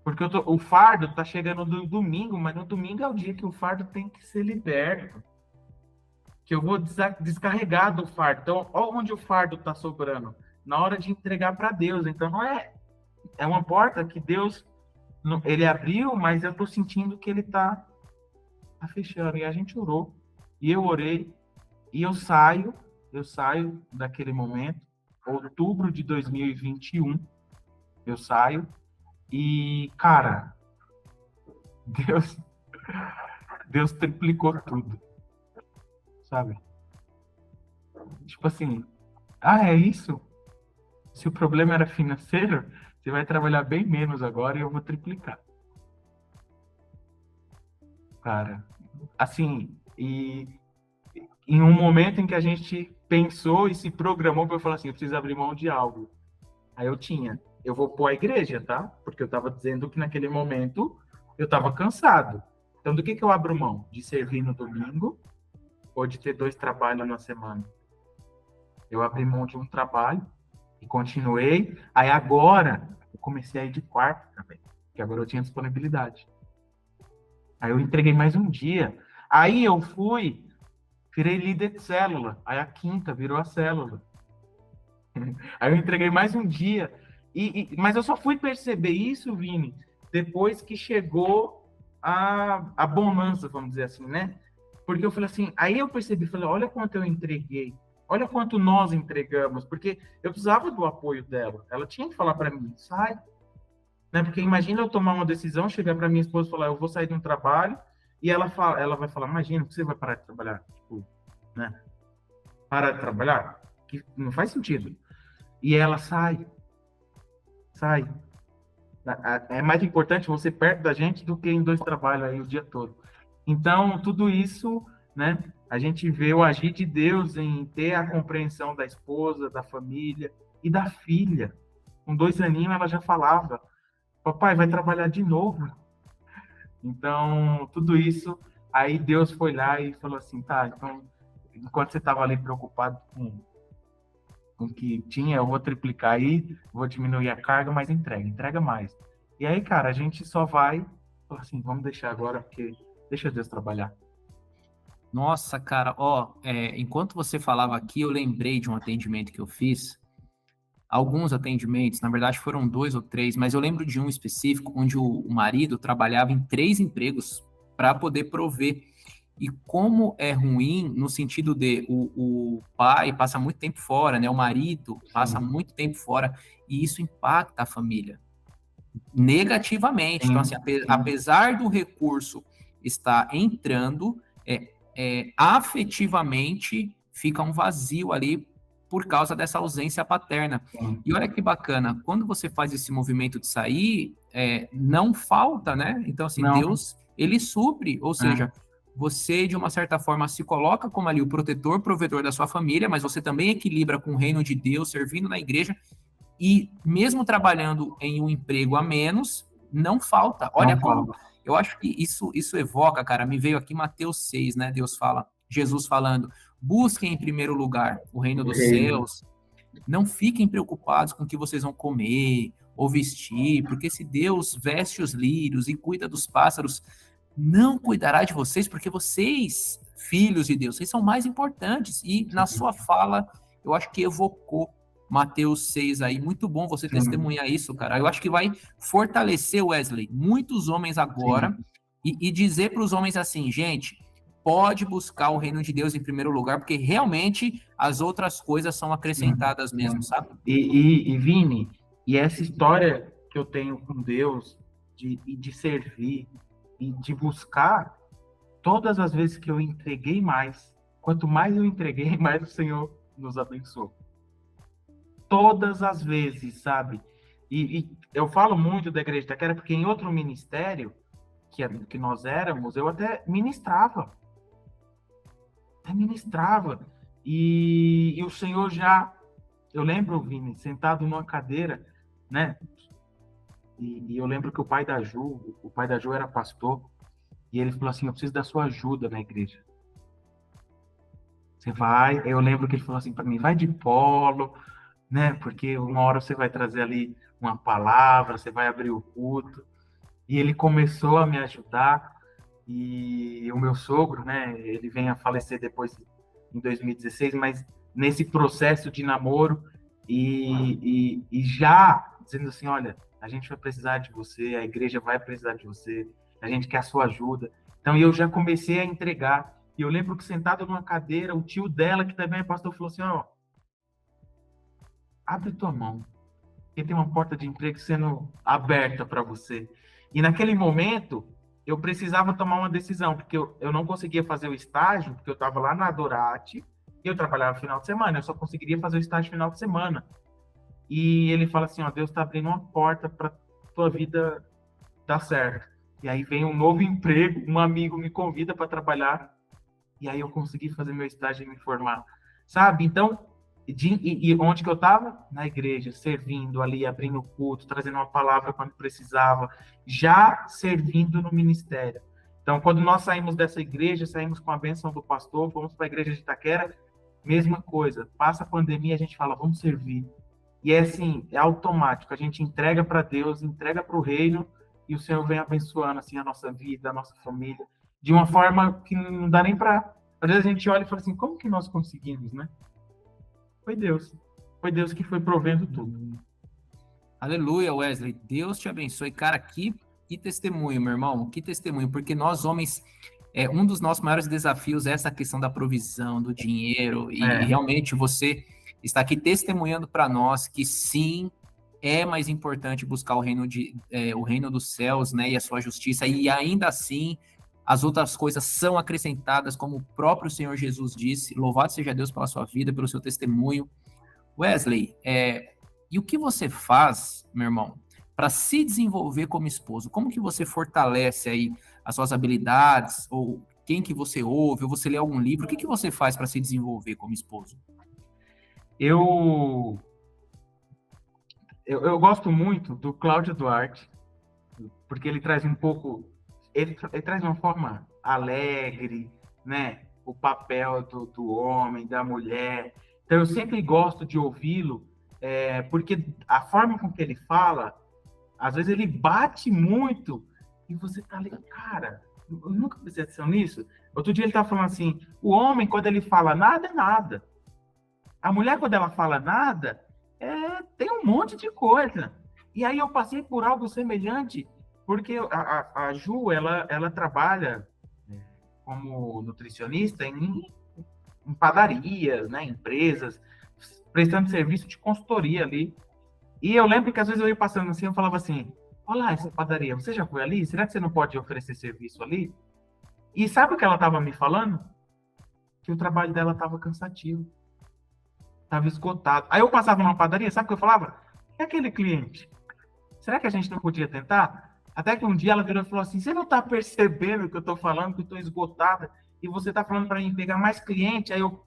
Porque o fardo está chegando no domingo, mas no domingo é o dia que o fardo tem que ser liberto. Que eu vou descarregar do fardo. Então, olha onde o fardo está sobrando. Na hora de entregar para Deus. Então, não é uma porta que Deus ele abriu, mas eu estou sentindo que ele está fechando. E a gente orou. E eu orei. E eu saio daquele momento. Outubro de 2021. Eu saio. E, cara, Deus triplicou tudo, sabe? Tipo assim, é isso? Se o problema era financeiro, você vai trabalhar bem menos agora e eu vou triplicar. Cara, assim, e em um momento em que a gente pensou e se programou para falar assim, eu preciso abrir mão de algo. Aí eu vou pôr a igreja, tá? Porque eu estava dizendo que naquele momento eu estava cansado. Então, do que eu abro mão? De servir no domingo ou de ter 2 trabalhos na semana? Eu abri mão de um trabalho e continuei. Aí agora, eu comecei a ir de quarto também, porque agora eu tinha disponibilidade. Aí eu entreguei mais um dia. Aí eu virei líder de célula. Aí a quinta virou a célula. Aí eu entreguei mais um dia. Mas eu só fui perceber isso, Vini, depois que chegou a bonança, vamos dizer assim, né? Porque eu falei assim, aí eu percebi, olha quanto eu entreguei, olha quanto nós entregamos, porque eu precisava do apoio dela. Ela tinha que falar para mim, sai, né? Porque imagina eu tomar uma decisão, chegar para minha esposa e falar, eu vou sair de um trabalho, e ela vai falar, imagina, por que você vai parar de trabalhar? Tipo, né? Parar de trabalhar? Que não faz sentido. E ela sai. É mais importante você perto da gente do que em dois trabalhos aí o dia todo. Então, tudo isso, né? A gente vê o agir de Deus em ter a compreensão da esposa, da família e da filha. Com 2 aninhos ela já falava, papai, vai trabalhar de novo. Então, tudo isso, aí Deus foi lá e falou assim, tá, então, enquanto você estava ali preocupado com o que tinha, eu vou triplicar aí, vou diminuir a carga, mas entrega mais. E aí, cara, a gente só vai, assim, vamos deixar agora, porque deixa Deus trabalhar. Nossa, cara, ó, enquanto você falava aqui, eu lembrei de um atendimento que eu fiz. Alguns atendimentos, na verdade foram 2 ou 3, mas eu lembro de um específico onde o marido trabalhava em 3 empregos para poder prover. E como é ruim no sentido de o pai passa muito tempo fora, né? O marido passa Sim, muito tempo fora, e isso impacta a família negativamente. Então, assim, sim, sim. apesar do recurso estar entrando, afetivamente fica um vazio ali por causa dessa ausência paterna. Sim. E olha que bacana, quando você faz esse movimento de sair, não falta, né? Então, assim, Não, Deus, ele supre, ou é, seja, você, de uma certa forma, se coloca como ali o protetor, provedor da sua família, mas você também equilibra com o reino de Deus, servindo na igreja, e mesmo trabalhando em um emprego a menos, não falta. Olha não como, fala. eu acho que isso evoca, cara, me veio aqui Mateus 6, né? Deus fala, Jesus falando, busquem em primeiro lugar o reino O dos reino. céus, não fiquem preocupados com o que vocês vão comer ou vestir, porque se Deus veste os lírios e cuida dos pássaros, não cuidará de vocês, porque vocês, filhos de Deus, vocês são mais importantes. E na Sim, sua fala, eu acho que evocou Mateus 6 aí. Muito bom você sim, testemunhar isso, cara. Eu acho que vai fortalecer, Wesley, muitos homens sim. agora e dizer para os homens assim, gente, pode buscar o reino de Deus em primeiro lugar, porque realmente as outras coisas são Sim, acrescentadas mesmo, sim. sabe? Vini, e essa história que eu tenho com Deus de servir e de buscar, todas as vezes que eu entreguei mais, quanto mais eu entreguei, mais o Senhor nos abençoou. Todas as vezes, sabe? E eu falo muito da Igreja de Itaquera porque em outro ministério que nós éramos, eu até ministrava. E o Senhor já, eu lembro, Vini, sentado numa cadeira, né? E eu lembro que o pai da Ju era pastor, e ele falou assim: eu preciso da sua ajuda na igreja. Você vai, eu lembro que ele falou assim para mim: vai de polo, né? Porque uma hora você vai trazer ali uma palavra, você vai abrir o culto. E ele começou a me ajudar. E o meu sogro, né? Ele vem a falecer depois em 2016, mas nesse processo de namoro e já dizendo assim, olha, a gente vai precisar de você, a igreja vai precisar de você, a gente quer a sua ajuda. Então eu já comecei a entregar. E eu lembro que sentado numa cadeira, o tio dela, que também é pastor, falou assim, ó, abre tua mão, porque tem uma porta de emprego sendo aberta para você. E naquele momento, eu precisava tomar uma decisão, porque eu não conseguia fazer o estágio, porque eu estava lá na Dorati, e eu trabalhava final de semana, eu só conseguiria fazer o estágio final de semana. E ele fala assim, ó, Deus está abrindo uma porta para tua vida dar certo. E aí vem um novo emprego, um amigo me convida para trabalhar, e aí eu consegui fazer meu estágio e me formar. Sabe? Então, e onde que eu estava? Na igreja, servindo ali, abrindo o culto, trazendo uma palavra quando precisava, já servindo no ministério. Então, quando nós saímos dessa igreja, saímos com a bênção do pastor, fomos para a igreja de Itaquera, mesma coisa. Passa a pandemia, a gente fala, vamos servir. E é assim, é automático. A gente entrega para Deus, entrega para o reino, e o Senhor vem abençoando assim a nossa vida, a nossa família, de uma forma que não dá nem para. Às vezes a gente olha e fala assim, como que nós conseguimos, né? Foi Deus. Foi Deus que foi provendo tudo. Aleluia, Wesley. Deus te abençoe. Cara, que testemunho, meu irmão. Que testemunho. Porque nós, homens, um dos nossos maiores desafios é essa questão da provisão, do dinheiro. E É, realmente você está aqui testemunhando para nós que sim, é mais importante buscar o reino dos céus, né, e a sua justiça, e ainda assim as outras coisas são acrescentadas, como o próprio Senhor Jesus disse. Louvado seja Deus pela sua vida, pelo seu testemunho. Wesley, e o que você faz, meu irmão, para se desenvolver como esposo? Como que você fortalece aí as suas habilidades, ou quem que você ouve, ou você lê algum livro? O que que você faz para se desenvolver como esposo? Eu, eu gosto muito do Cláudio Duarte, porque ele traz um pouco, ele traz uma forma alegre, né? O papel do homem, da mulher. Então, eu sempre gosto de ouvi-lo, porque a forma com que ele fala, às vezes ele bate muito e você tá ali, cara, eu nunca prestei atenção nisso. Outro dia ele tava falando assim, o homem, quando ele fala nada, é nada. A mulher, quando ela fala nada, tem um monte de coisa. E aí eu passei por algo semelhante, porque a Ju, ela trabalha como nutricionista em padarias, né, empresas, prestando serviço de consultoria ali. E eu lembro que às vezes eu ia passando assim, eu falava assim, olha lá essa padaria, você já foi ali? Será que você não pode oferecer serviço ali? E sabe o que ela estava me falando? Que o trabalho dela estava cansativo, estava esgotado. Aí eu passava numa padaria, sabe o que eu falava? É aquele cliente. Será que a gente não podia tentar? Até que um dia ela virou e falou assim, você não está percebendo o que eu estou falando, que eu estou esgotada, e você está falando para mim pegar mais cliente? Aí eu,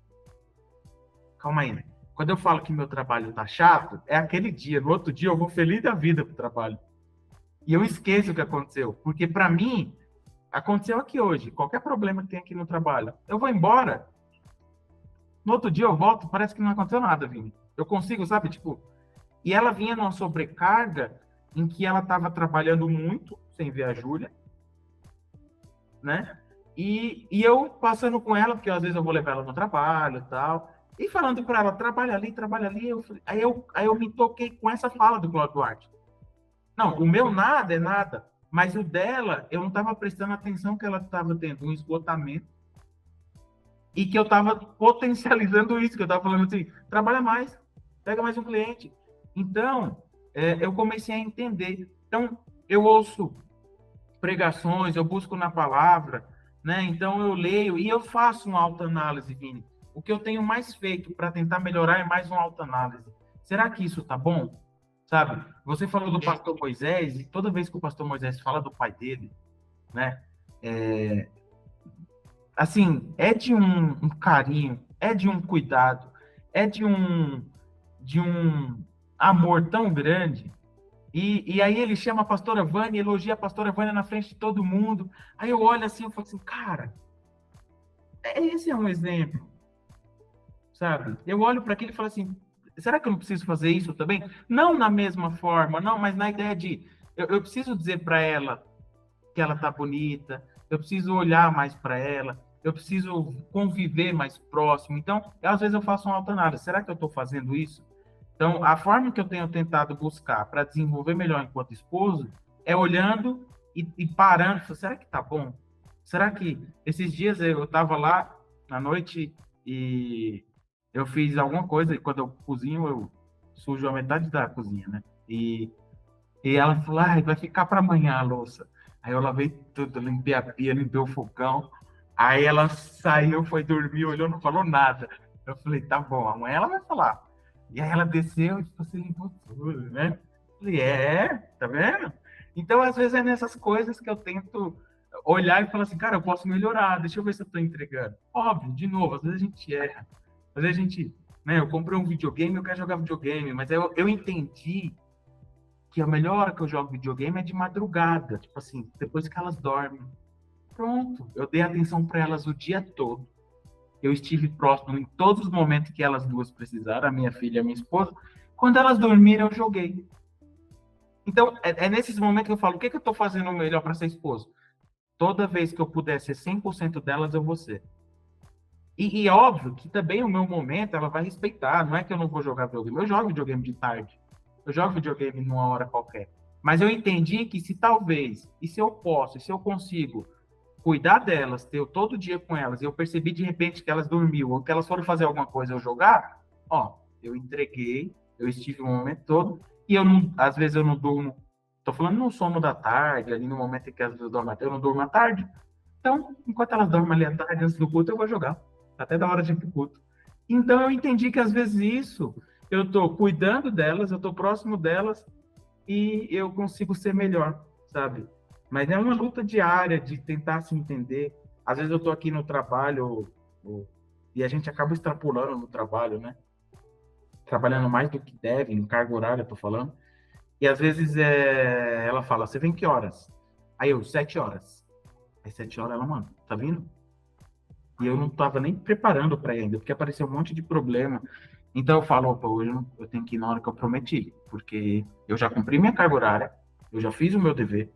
calma aí. Quando eu falo que meu trabalho tá chato, é aquele dia. No outro dia eu vou feliz da vida pro trabalho. E eu esqueço o que aconteceu. Porque para mim, aconteceu aqui hoje. Qualquer problema que tem aqui no trabalho, eu vou embora. No outro dia eu volto, parece que não aconteceu nada, Vini. Eu consigo, sabe? Tipo, e ela vinha numa sobrecarga em que ela estava trabalhando muito, sem ver a Júlia, né? E eu passando com ela, porque às vezes eu vou levar ela no trabalho e tal, e falando para ela, trabalha ali, aí eu me toquei com essa fala do Cláudio Duarte. Não, o meu nada é nada, mas o dela, eu não estava prestando atenção que ela estava tendo um esgotamento e que eu estava potencializando isso, que eu estava falando assim, trabalha mais, pega mais um cliente. Então, eu comecei a entender. Então, eu ouço pregações, eu busco na palavra, né? Então eu leio e eu faço uma autoanálise, Vini. O que eu tenho mais feito para tentar melhorar é mais uma autoanálise. Será que isso tá bom? Sabe? Você falou do pastor Moisés e toda vez que o pastor Moisés fala do pai dele, né? Assim, é de um carinho, é de um cuidado, é de um amor tão grande. E aí ele chama a pastora Vânia, elogia a pastora Vânia na frente de todo mundo. Aí eu olho assim, eu falo assim, cara, esse é um exemplo, sabe? Eu olho para aquilo e falo assim, será que eu não preciso fazer isso também? Não na mesma forma, não, mas na ideia de, eu preciso dizer para ela que ela tá bonita, eu preciso olhar mais para ela, eu preciso conviver mais próximo. Então, às vezes eu faço uma autoanálise, será que eu estou fazendo isso? Então, a forma que eu tenho tentado buscar para desenvolver melhor enquanto esposo é olhando e parando. Será que tá bom? Será que esses dias eu estava lá na noite e eu fiz alguma coisa e quando eu cozinho eu sujo a metade da cozinha, né? E ela falou, vai ficar para amanhã a louça. Aí eu lavei tudo, limpei a pia, limpei o fogão. Aí ela saiu, foi dormir, olhou, não falou nada. Eu falei, tá bom, amanhã ela vai falar. E aí ela desceu e você limpou tudo, né? Eu falei, tá vendo? Então, às vezes, é nessas coisas que eu tento olhar e falar assim, cara, eu posso melhorar, deixa eu ver se eu tô entregando. Óbvio, de novo, às vezes a gente erra. Às vezes a gente, né, eu comprei um videogame, eu quero jogar videogame, mas eu entendi que a melhor hora que eu jogo videogame é de madrugada, tipo assim, depois que elas dormem. Pronto, eu dei atenção para elas o dia todo. Eu estive próximo em todos os momentos que elas duas precisaram, a minha filha e a minha esposa. Quando elas dormiram, eu joguei. Então, é nesses momentos que eu falo, o que eu estou fazendo melhor para ser esposo? Toda vez que eu puder ser 100% delas, eu vou ser. E é óbvio que também o meu momento, ela vai respeitar. Não é que eu não vou jogar videogame. Eu jogo videogame de tarde. Eu jogo videogame numa hora qualquer. Mas eu entendi que se talvez, e se eu posso, e se eu consigo cuidar delas, ter todo dia com elas, e eu percebi de repente que elas dormiu, ou que elas foram fazer alguma coisa, eu jogar, ó, eu entreguei, eu estive o momento todo, E eu não, às vezes eu não durmo, tô falando no sono da tarde, ali no momento em que às vezes eu dormo, eu não durmo à tarde. Então, enquanto elas dormem ali à tarde antes do culto, eu vou jogar, até da hora de ir pro culto. Então eu entendi que às vezes isso, eu tô cuidando delas, eu tô próximo delas, e eu consigo ser melhor, sabe? Mas é uma luta diária de tentar se entender. Às vezes eu estou aqui no trabalho e a gente acaba extrapolando no trabalho, né? Trabalhando mais do que deve, em carga horária, eu tô falando. E às vezes ela fala, você vem que horas? Aí eu, 7 horas. Aí 7 horas ela, mano, tá vindo? E eu não tava nem preparando para ainda, porque apareceu um monte de problema. Então eu falo, opa, hoje eu tenho que ir na hora que eu prometi, porque eu já cumpri minha carga horária, eu já fiz o meu dever,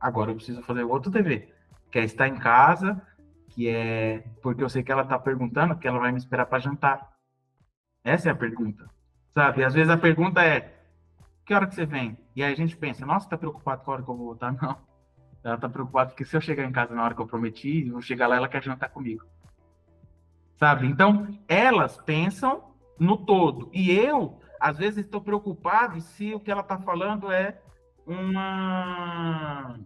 agora eu preciso fazer outro dever, que é estar em casa, que é porque eu sei que ela tá perguntando, que ela vai me esperar para jantar. Essa é a pergunta, sabe? Às vezes a pergunta é, que hora que você vem? E aí a gente pensa, nossa, tá preocupado com a hora que eu vou voltar? Não. Ela tá preocupada porque se eu chegar em casa na hora que eu prometi, eu vou chegar lá e ela quer jantar comigo. Sabe? Então, elas pensam no todo. E eu, às vezes, estou preocupado se o que ela está falando é uma,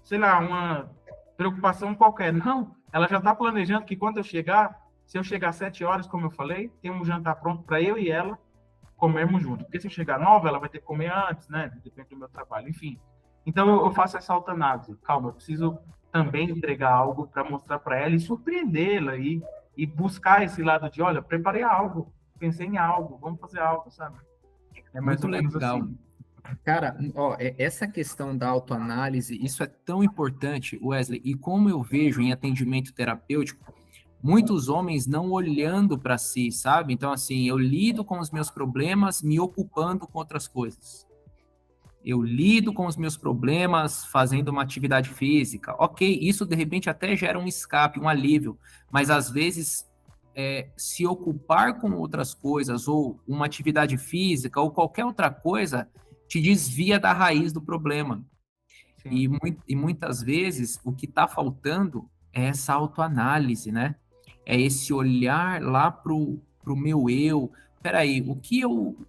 sei lá, uma preocupação qualquer. Não, ela já está planejando que quando eu chegar, se eu chegar às 7 horas, como eu falei, tem um jantar pronto para eu e ela comermos junto. Porque se eu chegar às 9, ela vai ter que comer antes, né? Depende do meu trabalho, enfim. Então, eu faço essa autoanálise. Calma, eu preciso também entregar algo para mostrar para ela e surpreendê-la e buscar esse lado de, olha, preparei algo, pensei em algo, vamos fazer algo, sabe? É mais Muito ou menos legal. assim. Cara, ó, essa questão da autoanálise, isso é tão importante, Wesley, e como eu vejo em atendimento terapêutico, muitos homens não olhando para si, sabe? Então, assim, eu lido com os meus problemas me ocupando com outras coisas. Eu lido com os meus problemas fazendo uma atividade física. Ok, isso de repente até gera um escape, um alívio, mas às vezes se ocupar com outras coisas, ou uma atividade física, ou qualquer outra coisa, te desvia da raiz do problema. Sim. E muitas vezes o que está faltando é essa autoanálise, né? É esse olhar lá pro meu eu. Peraí,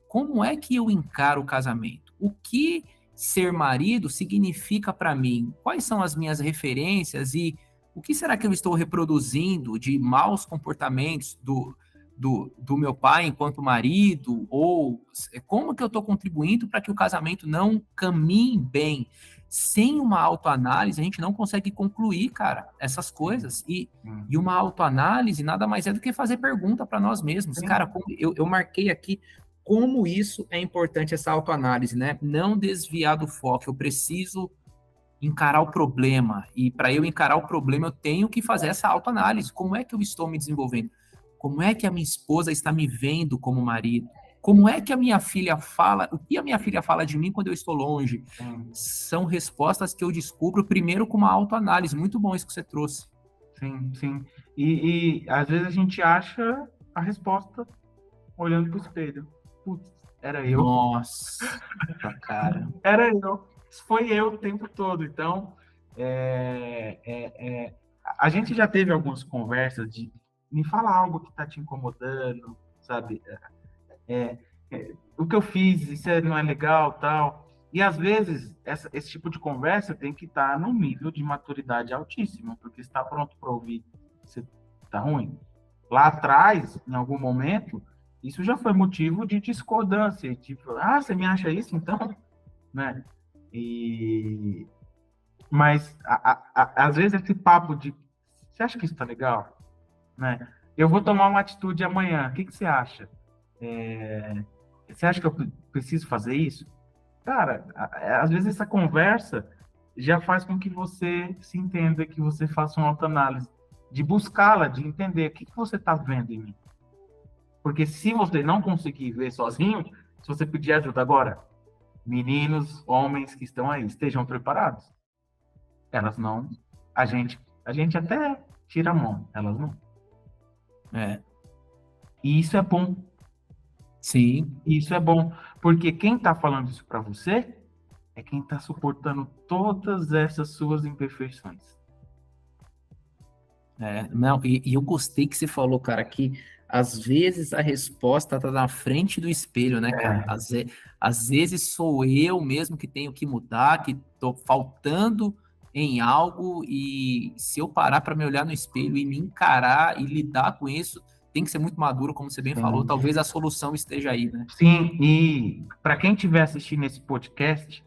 como é que eu encaro o casamento? O que ser marido significa para mim? Quais são as minhas referências e o que será que eu estou reproduzindo de maus comportamentos do meu pai enquanto marido? Ou como que eu estou contribuindo para que o casamento não caminhe bem? Sem uma autoanálise, a gente não consegue concluir, cara, essas coisas. E uma autoanálise nada mais é do que fazer pergunta para nós mesmos. Sim. Cara, eu marquei aqui como isso é importante, essa autoanálise, né? Não desviar do foco. Eu preciso encarar o problema. E para eu encarar o problema, eu tenho que fazer essa autoanálise. Como é que eu estou me desenvolvendo? Como é que a minha esposa está me vendo como marido? Como é que a minha filha fala? O que a minha filha fala de mim quando eu estou longe? São respostas que eu descubro primeiro com uma autoanálise. Muito bom isso que você trouxe. Sim, sim. E às vezes a gente acha a resposta olhando para o espelho. Putz, era eu. Nossa, cara. Era eu. Foi eu o tempo todo. Então, a gente já teve algumas conversas de me fala algo que está te incomodando, sabe? O que eu fiz, não é legal, tal. E às vezes esse tipo de conversa tem que estar num nível de maturidade altíssimo, porque está pronto para ouvir. Você tá ruim. Lá atrás, em algum momento, isso já foi motivo de discordância, tipo, você me acha isso, então, né? Mas às vezes esse papo de, você acha que isso tá legal, né? Eu vou tomar uma atitude amanhã. O que você acha? Você acha que eu preciso fazer isso? Cara, às vezes essa conversa já faz com que você se entenda, que você faça uma autoanálise, de buscá-la, de entender o que você está vendo em mim. Porque se você não conseguir ver sozinho, se você pedir ajuda agora, meninos, homens que estão aí, estejam preparados. Elas não, a gente até tira a mão, elas não. E isso é bom. Sim. Isso é bom, porque quem está falando isso para você é quem está suportando todas essas suas imperfeições. Não, e eu gostei que você falou, cara, que às vezes a resposta tá na frente do espelho, né, cara? É, Às vezes sou eu mesmo que tenho que mudar, que tô faltando em algo, e se eu parar para me olhar no espelho e me encarar e lidar com isso, tem que ser muito maduro, como você bem falou. sim. Talvez a solução esteja aí, né? Sim, e para quem estiver assistindo esse podcast,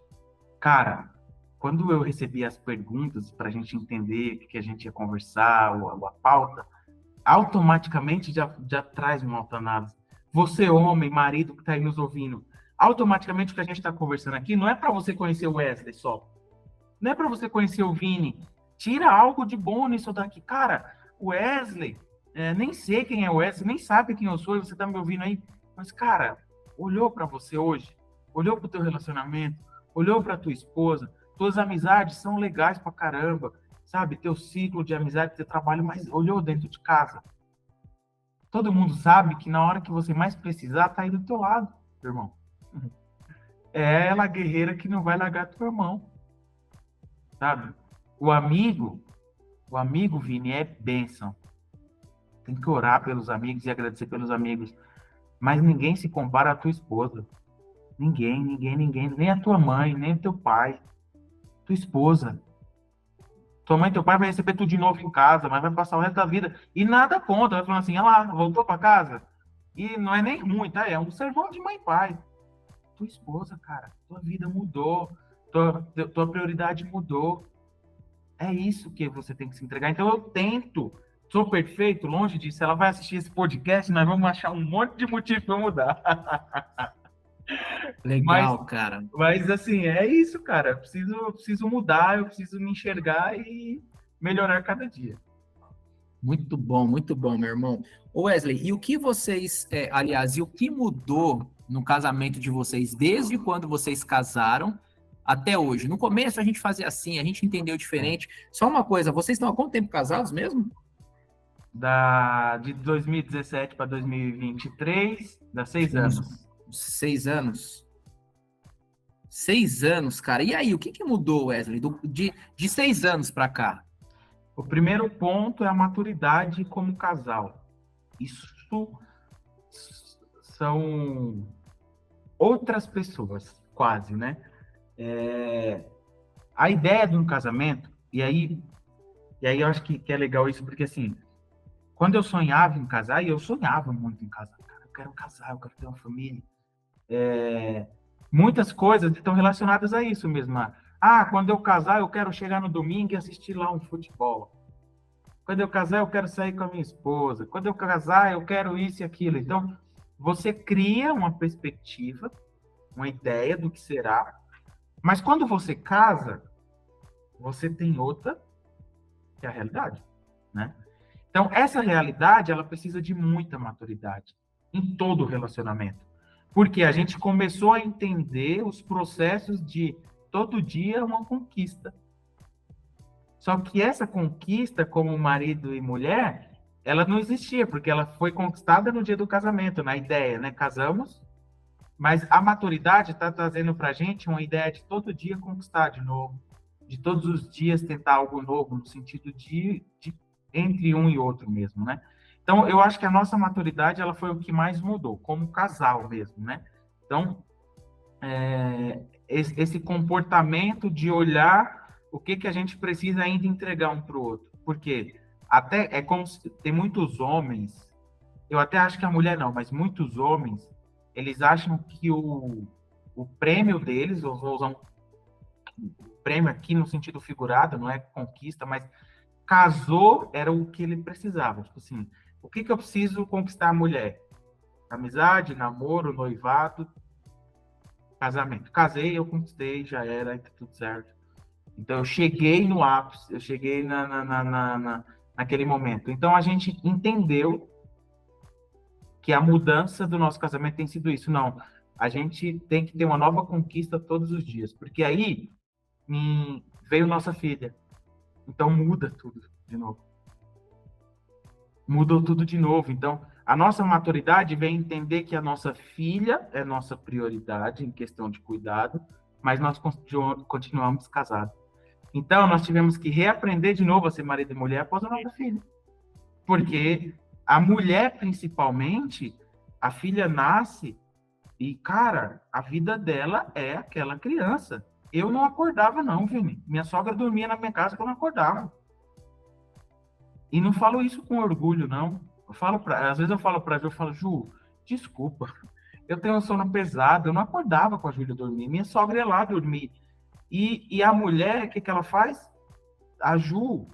cara, quando eu recebi as perguntas para a gente entender o que a gente ia conversar, a pauta, automaticamente já traz uma autoanálise. Você, homem, marido que está aí nos ouvindo, automaticamente o que a gente está conversando aqui não é para você conhecer o Wesley só, não é para você conhecer o Vini. Tira algo de bom nisso daqui. Cara, o Wesley, nem sei quem é o Wesley, nem sabe quem eu sou, e você tá me ouvindo aí. Mas, cara, olhou para você hoje, olhou para o teu relacionamento, olhou para tua esposa, tuas amizades são legais pra caramba, sabe? Teu ciclo de amizade, teu trabalho, mas olhou dentro de casa. Todo mundo sabe que na hora que você mais precisar, tá aí do teu lado, irmão. É ela a guerreira que não vai largar teu irmão, sabe? O amigo, o amigo, Vini, é bênção. Tem que orar pelos amigos e agradecer pelos amigos. Mas ninguém se compara à tua esposa. Ninguém. Nem a tua mãe, nem o teu pai. Tua esposa. Tua mãe e teu pai vai receber tudo de novo em casa, mas vai passar o resto da vida. E nada conta. Vai falar assim, olha lá, voltou para casa. E não é nem ruim, tá? É um sermão de mãe e pai. Tua esposa, cara. Tua vida mudou. Tua prioridade mudou. É isso que você tem que se entregar. Então eu tento. Sou perfeito, longe disso. Ela vai assistir esse podcast, nós vamos achar um monte de motivo para mudar. Mas, Legal, cara. mas assim, é isso, cara. Eu preciso mudar, eu preciso me enxergar e melhorar cada dia. Muito bom, meu irmão. Ô Wesley, e o que vocês, aliás, e o que mudou no casamento de vocês desde quando vocês casaram até hoje? No começo a gente fazia assim, a gente entendeu diferente. Só uma coisa, vocês estão há quanto tempo casados mesmo? De 2017 para 2023, dá 6 anos. Uns 6 anos. 6 anos, cara. E aí, o que mudou, Wesley, de 6 anos para cá? O primeiro ponto é a maturidade como casal. Isso são outras pessoas, quase, né? A ideia de um casamento, e aí eu acho que é legal isso, porque assim, quando eu sonhava em casar, e eu sonhava muito em casar, cara, eu quero casar, eu quero ter uma família. Muitas coisas estão relacionadas a isso mesmo. Quando eu casar, eu quero chegar no domingo e assistir lá um futebol. Quando eu casar, eu quero sair com a minha esposa. Quando eu casar, eu quero isso e aquilo. Então, você cria uma perspectiva, uma ideia do que será, mas quando você casa, você tem outra, que é a realidade, né? Então, essa realidade, ela precisa de muita maturidade em todo o relacionamento. Porque a gente começou a entender os processos de todo dia uma conquista. Só que essa conquista, como marido e mulher, ela não existia, porque ela foi conquistada no dia do casamento, na ideia, né? Casamos, mas a maturidade está trazendo para a gente uma ideia de todo dia conquistar de novo, de todos os dias tentar algo novo, no sentido de entre um e outro mesmo, né? Então, eu acho que a nossa maturidade, ela foi o que mais mudou, como casal mesmo, né? Então, esse comportamento de olhar o que a gente precisa ainda entregar um para o outro. Porque até é como se tem muitos homens, eu até acho que a mulher não, mas muitos homens, eles acham que o prêmio deles, eu vou usar um prêmio aqui no sentido figurado, não é conquista, mas casou era o que ele precisava. Tipo assim, o que eu preciso conquistar a mulher? Amizade, namoro, noivado, casamento. Casei, eu conquistei, já era, tá tudo certo. Então, eu cheguei no ápice, eu cheguei naquele momento. Então, a gente entendeu que a mudança do nosso casamento tem sido isso. Não, a gente tem que ter uma nova conquista todos os dias, porque aí veio nossa filha. Então, muda tudo de novo. Mudou tudo de novo. Então, a nossa maturidade vem entender que a nossa filha é nossa prioridade em questão de cuidado, mas nós continuamos casados. Então, nós tivemos que reaprender de novo a ser marido e mulher após a nossa filha. Porque A mulher, principalmente, a filha nasce e, cara, a vida dela é aquela criança. Eu não acordava, não, Vini. Minha sogra dormia na minha casa que eu não acordava. E não falo isso com orgulho, não. Às vezes eu falo pra Ju, eu falo, Ju, desculpa, eu tenho um sono pesado, eu não acordava com a Júlia dormir. Minha sogra ia lá dormir. E a mulher, o que ela faz? A Ju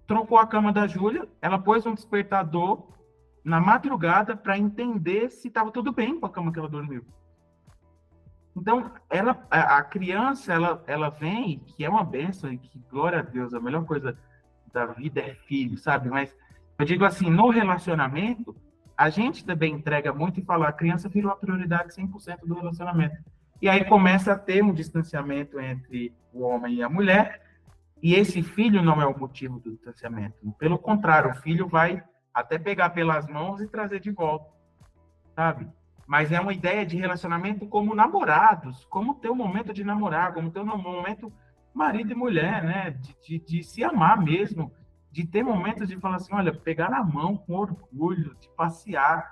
trocou a cama da Júlia, ela pôs um despertador na madrugada para entender se estava tudo bem com a cama que ela dormiu. Então, a criança, ela vem, que é uma bênção, e que, glória a Deus, a melhor coisa da vida é filho, sabe? Mas eu digo assim, no relacionamento, a gente também entrega muito e fala, a criança virou a prioridade 100% do relacionamento. E aí começa a ter um distanciamento entre o homem e a mulher, e esse filho não é o motivo do distanciamento. Pelo contrário, o filho vai até pegar pelas mãos e trazer de volta, sabe? Mas é uma ideia de relacionamento como namorados, como ter um momento de namorar, como ter um momento marido e mulher, né? De se amar mesmo, de ter momentos de falar assim, olha, pegar na mão com orgulho, de passear.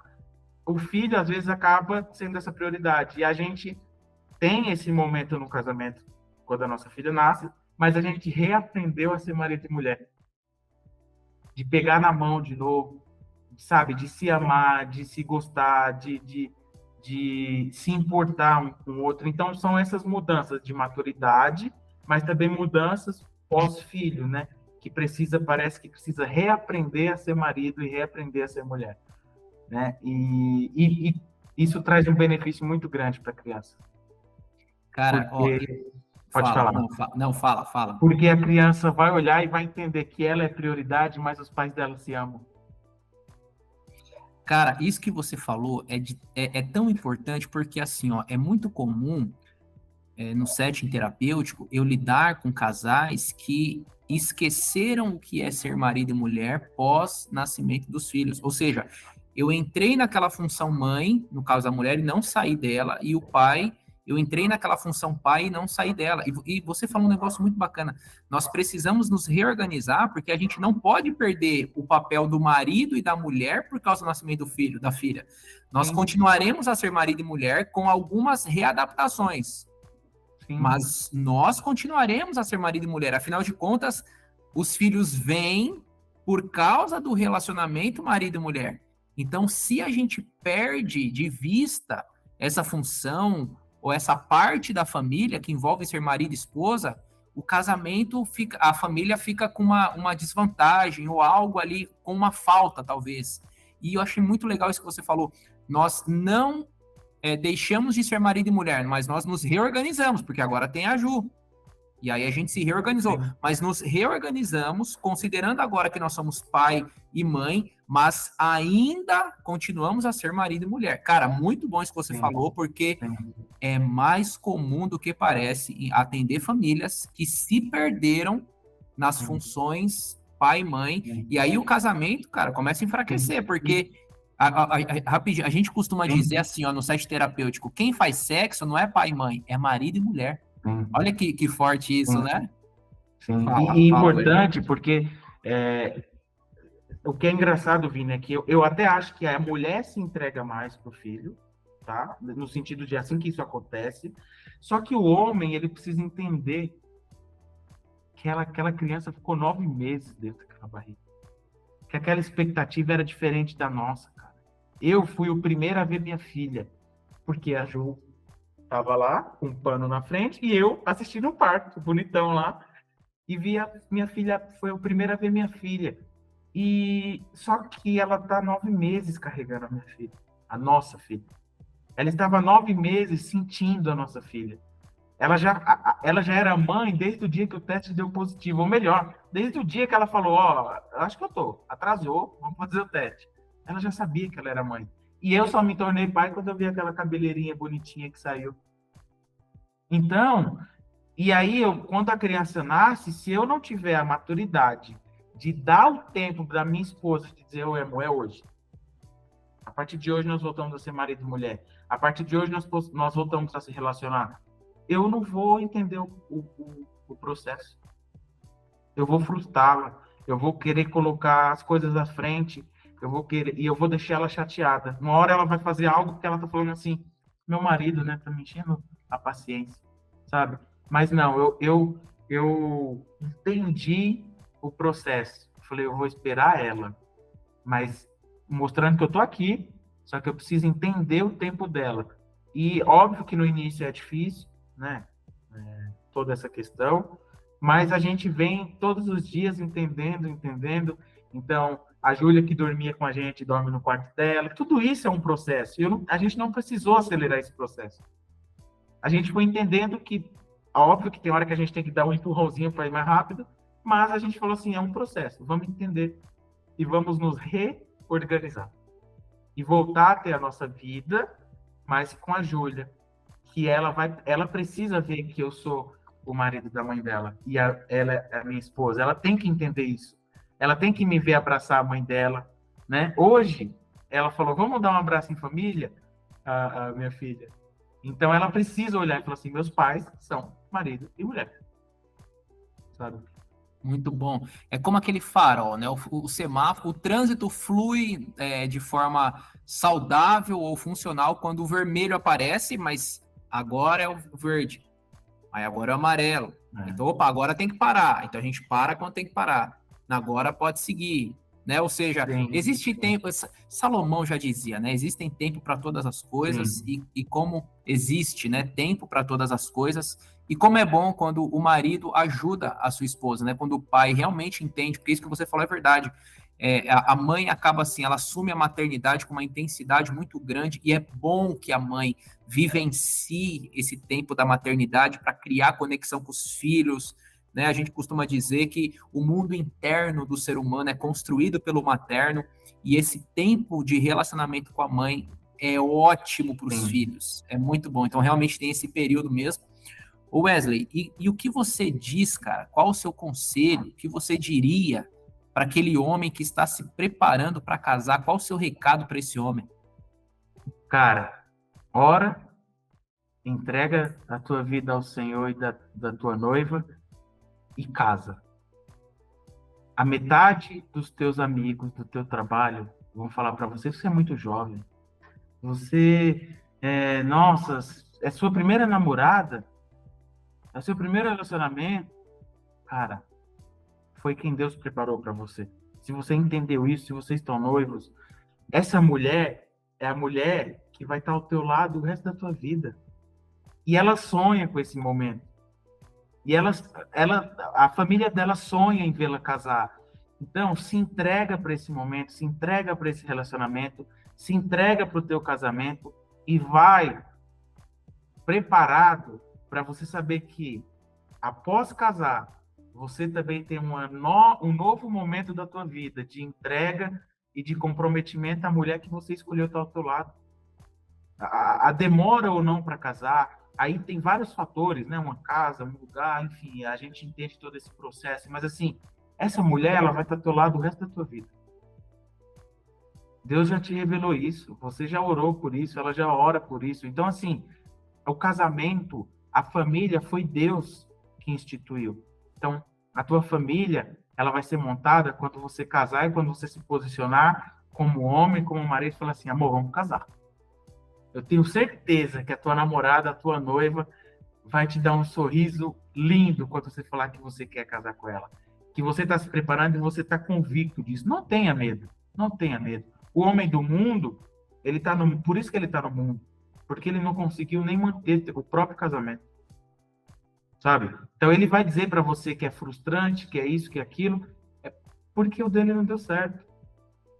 O filho, às vezes, acaba sendo essa prioridade. E a gente tem esse momento no casamento, quando a nossa filha nasce, mas a gente reaprendeu a ser marido e mulher. De pegar na mão de novo, sabe? De se amar, de se gostar, de se importar um com o outro. Então, são essas mudanças de maturidade, mas também mudanças pós-filho, né? Parece que precisa reaprender a ser marido e reaprender a ser mulher, né? E isso traz um benefício muito grande para a criança. Cara, Pode falar. Não, fala. Porque a criança vai olhar e vai entender que ela é prioridade, mas os pais dela se amam. Cara, isso que você falou é tão importante porque, assim, ó, é muito comum no setting terapêutico eu lidar com casais que esqueceram o que é ser marido e mulher pós-nascimento dos filhos. Ou seja, eu entrei naquela função mãe, no caso da mulher, e não saí dela, e o pai, eu entrei naquela função pai e não saí dela. E você falou um negócio muito bacana. Nós precisamos nos reorganizar, porque a gente não pode perder o papel do marido e da mulher por causa do nascimento do filho, da filha. Nós continuaremos a ser marido e mulher com algumas readaptações. Sim. Mas nós continuaremos a ser marido e mulher. Afinal de contas, os filhos vêm por causa do relacionamento marido e mulher. Então, se a gente perde de vista essa função ou essa parte da família que envolve ser marido e esposa, o casamento fica, a família fica com uma desvantagem ou algo ali com uma falta, talvez. E eu achei muito legal isso que você falou. Nós não deixamos de ser marido e mulher, mas nós nos reorganizamos, porque agora tem a Ju. E aí a gente se reorganizou. Sim. Mas nos reorganizamos, considerando agora que nós somos pai e mãe, mas ainda continuamos a ser marido e mulher. Cara, muito bom isso que você falou, porque é mais comum do que parece atender famílias que se perderam nas funções pai e mãe. E aí o casamento, cara, começa a enfraquecer, porque rapidinho, a gente costuma dizer assim, ó, no set terapêutico, quem faz sexo não é pai e mãe, é marido e mulher. Olha que forte isso, né? Sim. E importante, porque o que é engraçado, Vini, é que eu até acho que a mulher se entrega mais pro filho, tá? No sentido de assim que isso acontece. Só que o homem, ele precisa entender que aquela criança ficou 9 meses dentro daquela barriga. Que aquela expectativa era diferente da nossa, cara. Eu fui o primeiro a ver minha filha, porque a Ju estava lá, com um pano na frente, e eu assistindo o parto, bonitão lá, e vi minha filha, foi o primeiro a ver minha filha. E só que ela está 9 meses carregando a minha filha, a nossa filha. Ela estava 9 meses sentindo a nossa filha. Ela já era mãe desde o dia que o teste deu positivo, ou melhor, desde o dia que ela falou, acho que atrasou, vamos fazer o teste. Ela já sabia que ela era mãe. E eu só me tornei pai quando eu vi aquela cabeleirinha bonitinha que saiu. Então, e aí, quando a criança nasce, se eu não tiver a maturidade de dar o tempo da minha esposa de dizer, eu amo, é hoje. A partir de hoje nós voltamos a ser marido e mulher. A partir de hoje nós voltamos a se relacionar. Eu não vou entender o processo. Eu vou frustrá-la. Eu vou querer colocar as coisas à frente. eu vou querer, e eu vou deixar ela chateada. Uma hora ela vai fazer algo que ela tá falando assim, meu marido, né, tá me enchendo a paciência, sabe? Mas não, eu entendi o processo. Falei, eu vou esperar ela, mas mostrando que eu tô aqui, só que eu preciso entender o tempo dela. E óbvio que no início é difícil, né? Toda essa questão, mas a gente vem todos os dias entendendo. Então, a Júlia que dormia com a gente, dorme no quarto dela. Tudo isso é um processo. A gente não precisou acelerar esse processo. A gente foi entendendo que, óbvio que tem hora que a gente tem que dar um empurrãozinho para ir mais rápido, mas a gente falou assim, é um processo, vamos entender e vamos nos reorganizar. E voltar a ter a nossa vida, mas com a Júlia, que ela precisa ver que eu sou o marido da mãe dela e ela é a minha esposa. Ela tem que entender isso. Ela tem que me ver abraçar a mãe dela, né? Hoje, ela falou, vamos dar um abraço em família, a minha filha. Então, ela precisa olhar e falar assim, meus pais são marido e mulher, sabe? Muito bom. É como aquele farol, né? O semáforo, o trânsito flui de forma saudável ou funcional quando o vermelho aparece, mas agora é o verde. Aí agora é o amarelo. Então, opa, agora tem que parar. Então a gente para quando tem que parar. Agora pode seguir, né? Ou seja, Sim. Existe tempo. Salomão já dizia, né? Existem tempo para todas as coisas e como existe, né? Tempo para todas as coisas. E como é bom quando o marido ajuda a sua esposa, né? Quando o pai realmente entende, porque isso que você falou é verdade. A mãe acaba assim, ela assume a maternidade com uma intensidade muito grande e é bom que a mãe vivencie esse tempo da maternidade para criar conexão com os filhos, né? A gente costuma dizer que o mundo interno do ser humano é construído pelo materno e esse tempo de relacionamento com a mãe é ótimo para os filhos, é muito bom. Então realmente tem esse período mesmo. Ô Wesley, e o que você diz, cara? Qual o seu conselho? O que você diria para aquele homem que está se preparando para casar? Qual o seu recado para esse homem? Cara, ora, entrega a tua vida ao Senhor e da tua noiva e casa. A metade dos teus amigos, do teu trabalho, vão falar para você, você é muito jovem. Você, nossa, é sua primeira namorada? É seu primeiro relacionamento? Cara, foi quem Deus preparou para você. Se você entendeu isso, se vocês estão noivos, essa mulher é a mulher que vai estar ao teu lado o resto da tua vida. E ela sonha com esse momento. E a família dela sonha em vê-la casar. Então, se entrega para esse momento, se entrega para esse relacionamento, se entrega para o teu casamento e vai preparado para você saber que, após casar, você também tem um novo momento da tua vida de entrega e de comprometimento à mulher que você escolheu estar ao teu lado. A demora ou não para casar, aí tem vários fatores, né? Uma casa, um lugar, enfim, a gente entende todo esse processo, mas assim, essa mulher, ela vai estar ao teu lado o resto da tua vida. Deus já te revelou isso, você já orou por isso, ela já ora por isso. Então, assim, o casamento, a família foi Deus que instituiu. Então, a tua família, ela vai ser montada quando você casar e quando você se posicionar como homem, como marido, e falar assim, amor, vamos casar. Eu tenho certeza que a tua namorada, a tua noiva, vai te dar um sorriso lindo quando você falar que você quer casar com ela. Que você está se preparando e você está convicto disso. Não tenha medo. Não tenha medo. O homem do mundo, por isso que ele está no mundo. Porque ele não conseguiu nem manter o próprio casamento. Sabe? Então ele vai dizer para você que é frustrante, que é isso, que é aquilo, porque o dele não deu certo.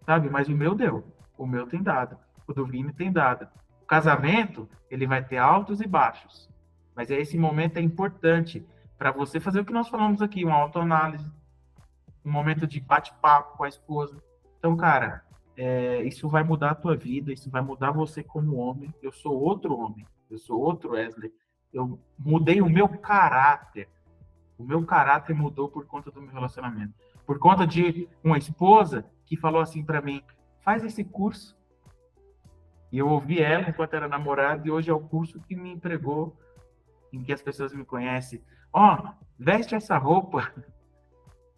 Sabe? Mas o meu deu. O meu tem dado. O do Vini tem dado. O casamento, ele vai ter altos e baixos. Mas esse momento é importante para você fazer o que nós falamos aqui, uma autoanálise, um momento de bate-papo com a esposa. Então, cara, isso vai mudar a tua vida, isso vai mudar você como homem. Eu sou outro homem, eu sou outro Wesley. Eu mudei o meu caráter. O meu caráter mudou por conta do meu relacionamento. Por conta de uma esposa que falou assim para mim, faz esse curso. E eu ouvi ela enquanto era namorada, e hoje é o curso que me empregou, em que as pessoas me conhecem. Veste essa roupa,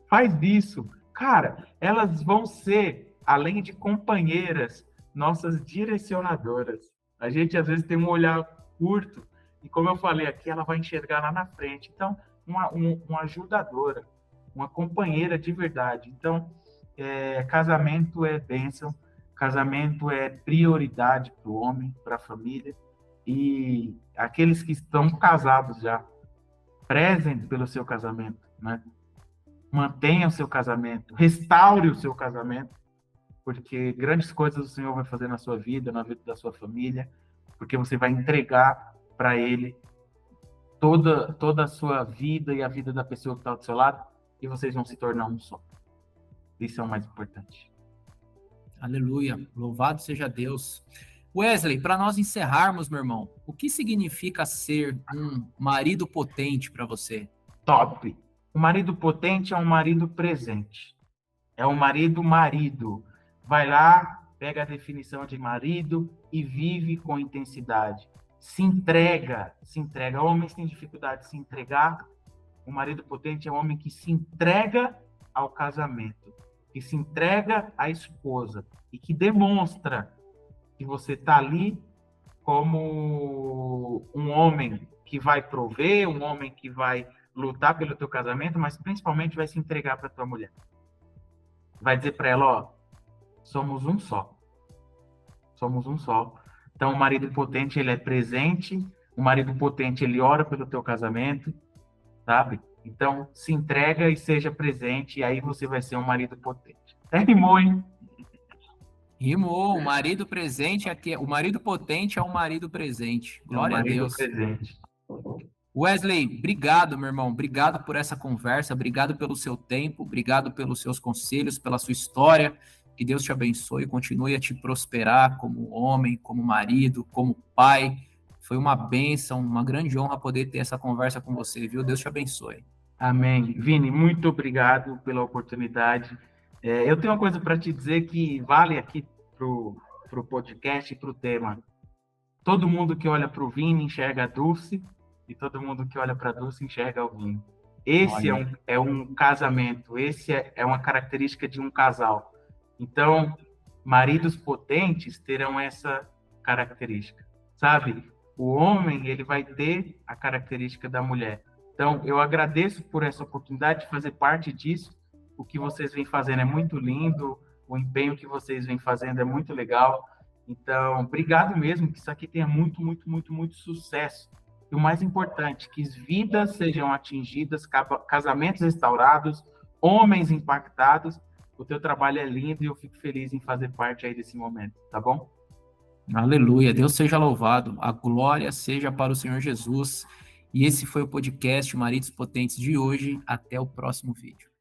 faz isso. Cara, elas vão ser além de companheiras, nossas direcionadoras. A gente, às vezes, tem um olhar curto, e como eu falei aqui, ela vai enxergar lá na frente. Então, uma ajudadora, uma companheira de verdade. Então, casamento é bênção, casamento é prioridade para o homem, para a família, e aqueles que estão casados já, prezem pelo seu casamento, né? Mantenha o seu casamento, restaure o seu casamento, porque grandes coisas o Senhor vai fazer na sua vida, na vida da sua família, porque você vai entregar para Ele toda a sua vida e a vida da pessoa que está do seu lado, e vocês vão se tornar um só. Isso é o mais importante. Aleluia, louvado seja Deus. Wesley, para nós encerrarmos, meu irmão, o que significa ser um marido potente para você? Top! O marido potente é um marido presente. É um marido. Vai lá, pega a definição de marido e vive com intensidade. Se entrega. Homens têm dificuldade de se entregar. O marido potente é um homem que se entrega ao casamento, que se entrega à esposa e que demonstra que você está ali como um homem que vai prover, um homem que vai lutar pelo teu casamento, mas principalmente vai se entregar para tua mulher. Vai dizer para ela, ó, somos um só. Somos um só. Então, o marido potente, ele é presente, o marido potente, ele ora pelo teu casamento, sabe? Então, se entrega e seja presente, e aí você vai ser um marido potente. Até rimou, hein? Rimou, o marido presente aqui, o marido potente é um marido presente. Glória É um marido a Deus. presente. Wesley, obrigado, meu irmão. Obrigado por essa conversa, obrigado pelo seu tempo, obrigado pelos seus conselhos, pela sua história. Que Deus te abençoe, continue a te prosperar como homem, como marido, como pai. Foi uma bênção, uma grande honra poder ter essa conversa com você, viu? Deus te abençoe. Amém. Vini, muito obrigado pela oportunidade. Eu tenho uma coisa para te dizer que vale aqui pro podcast e pro tema. Todo mundo que olha para o Vini enxerga a Dulce, e todo mundo que olha para a Dulce enxerga o Vini. Esse é um casamento, é uma característica de um casal. Então, maridos potentes terão essa característica, sabe? O homem, ele vai ter a característica da mulher. Então, eu agradeço por essa oportunidade de fazer parte disso. O que vocês vêm fazendo é muito lindo, o empenho que vocês vêm fazendo é muito legal. Então, obrigado mesmo, que isso aqui tenha muito, muito, muito, muito sucesso. E o mais importante, que vidas sejam atingidas, casamentos restaurados, homens impactados. O teu trabalho é lindo e eu fico feliz em fazer parte aí desse momento, tá bom? Aleluia, Deus seja louvado, a glória seja para o Senhor Jesus. E esse foi o podcast Maridos Potentes de hoje. Até o próximo vídeo.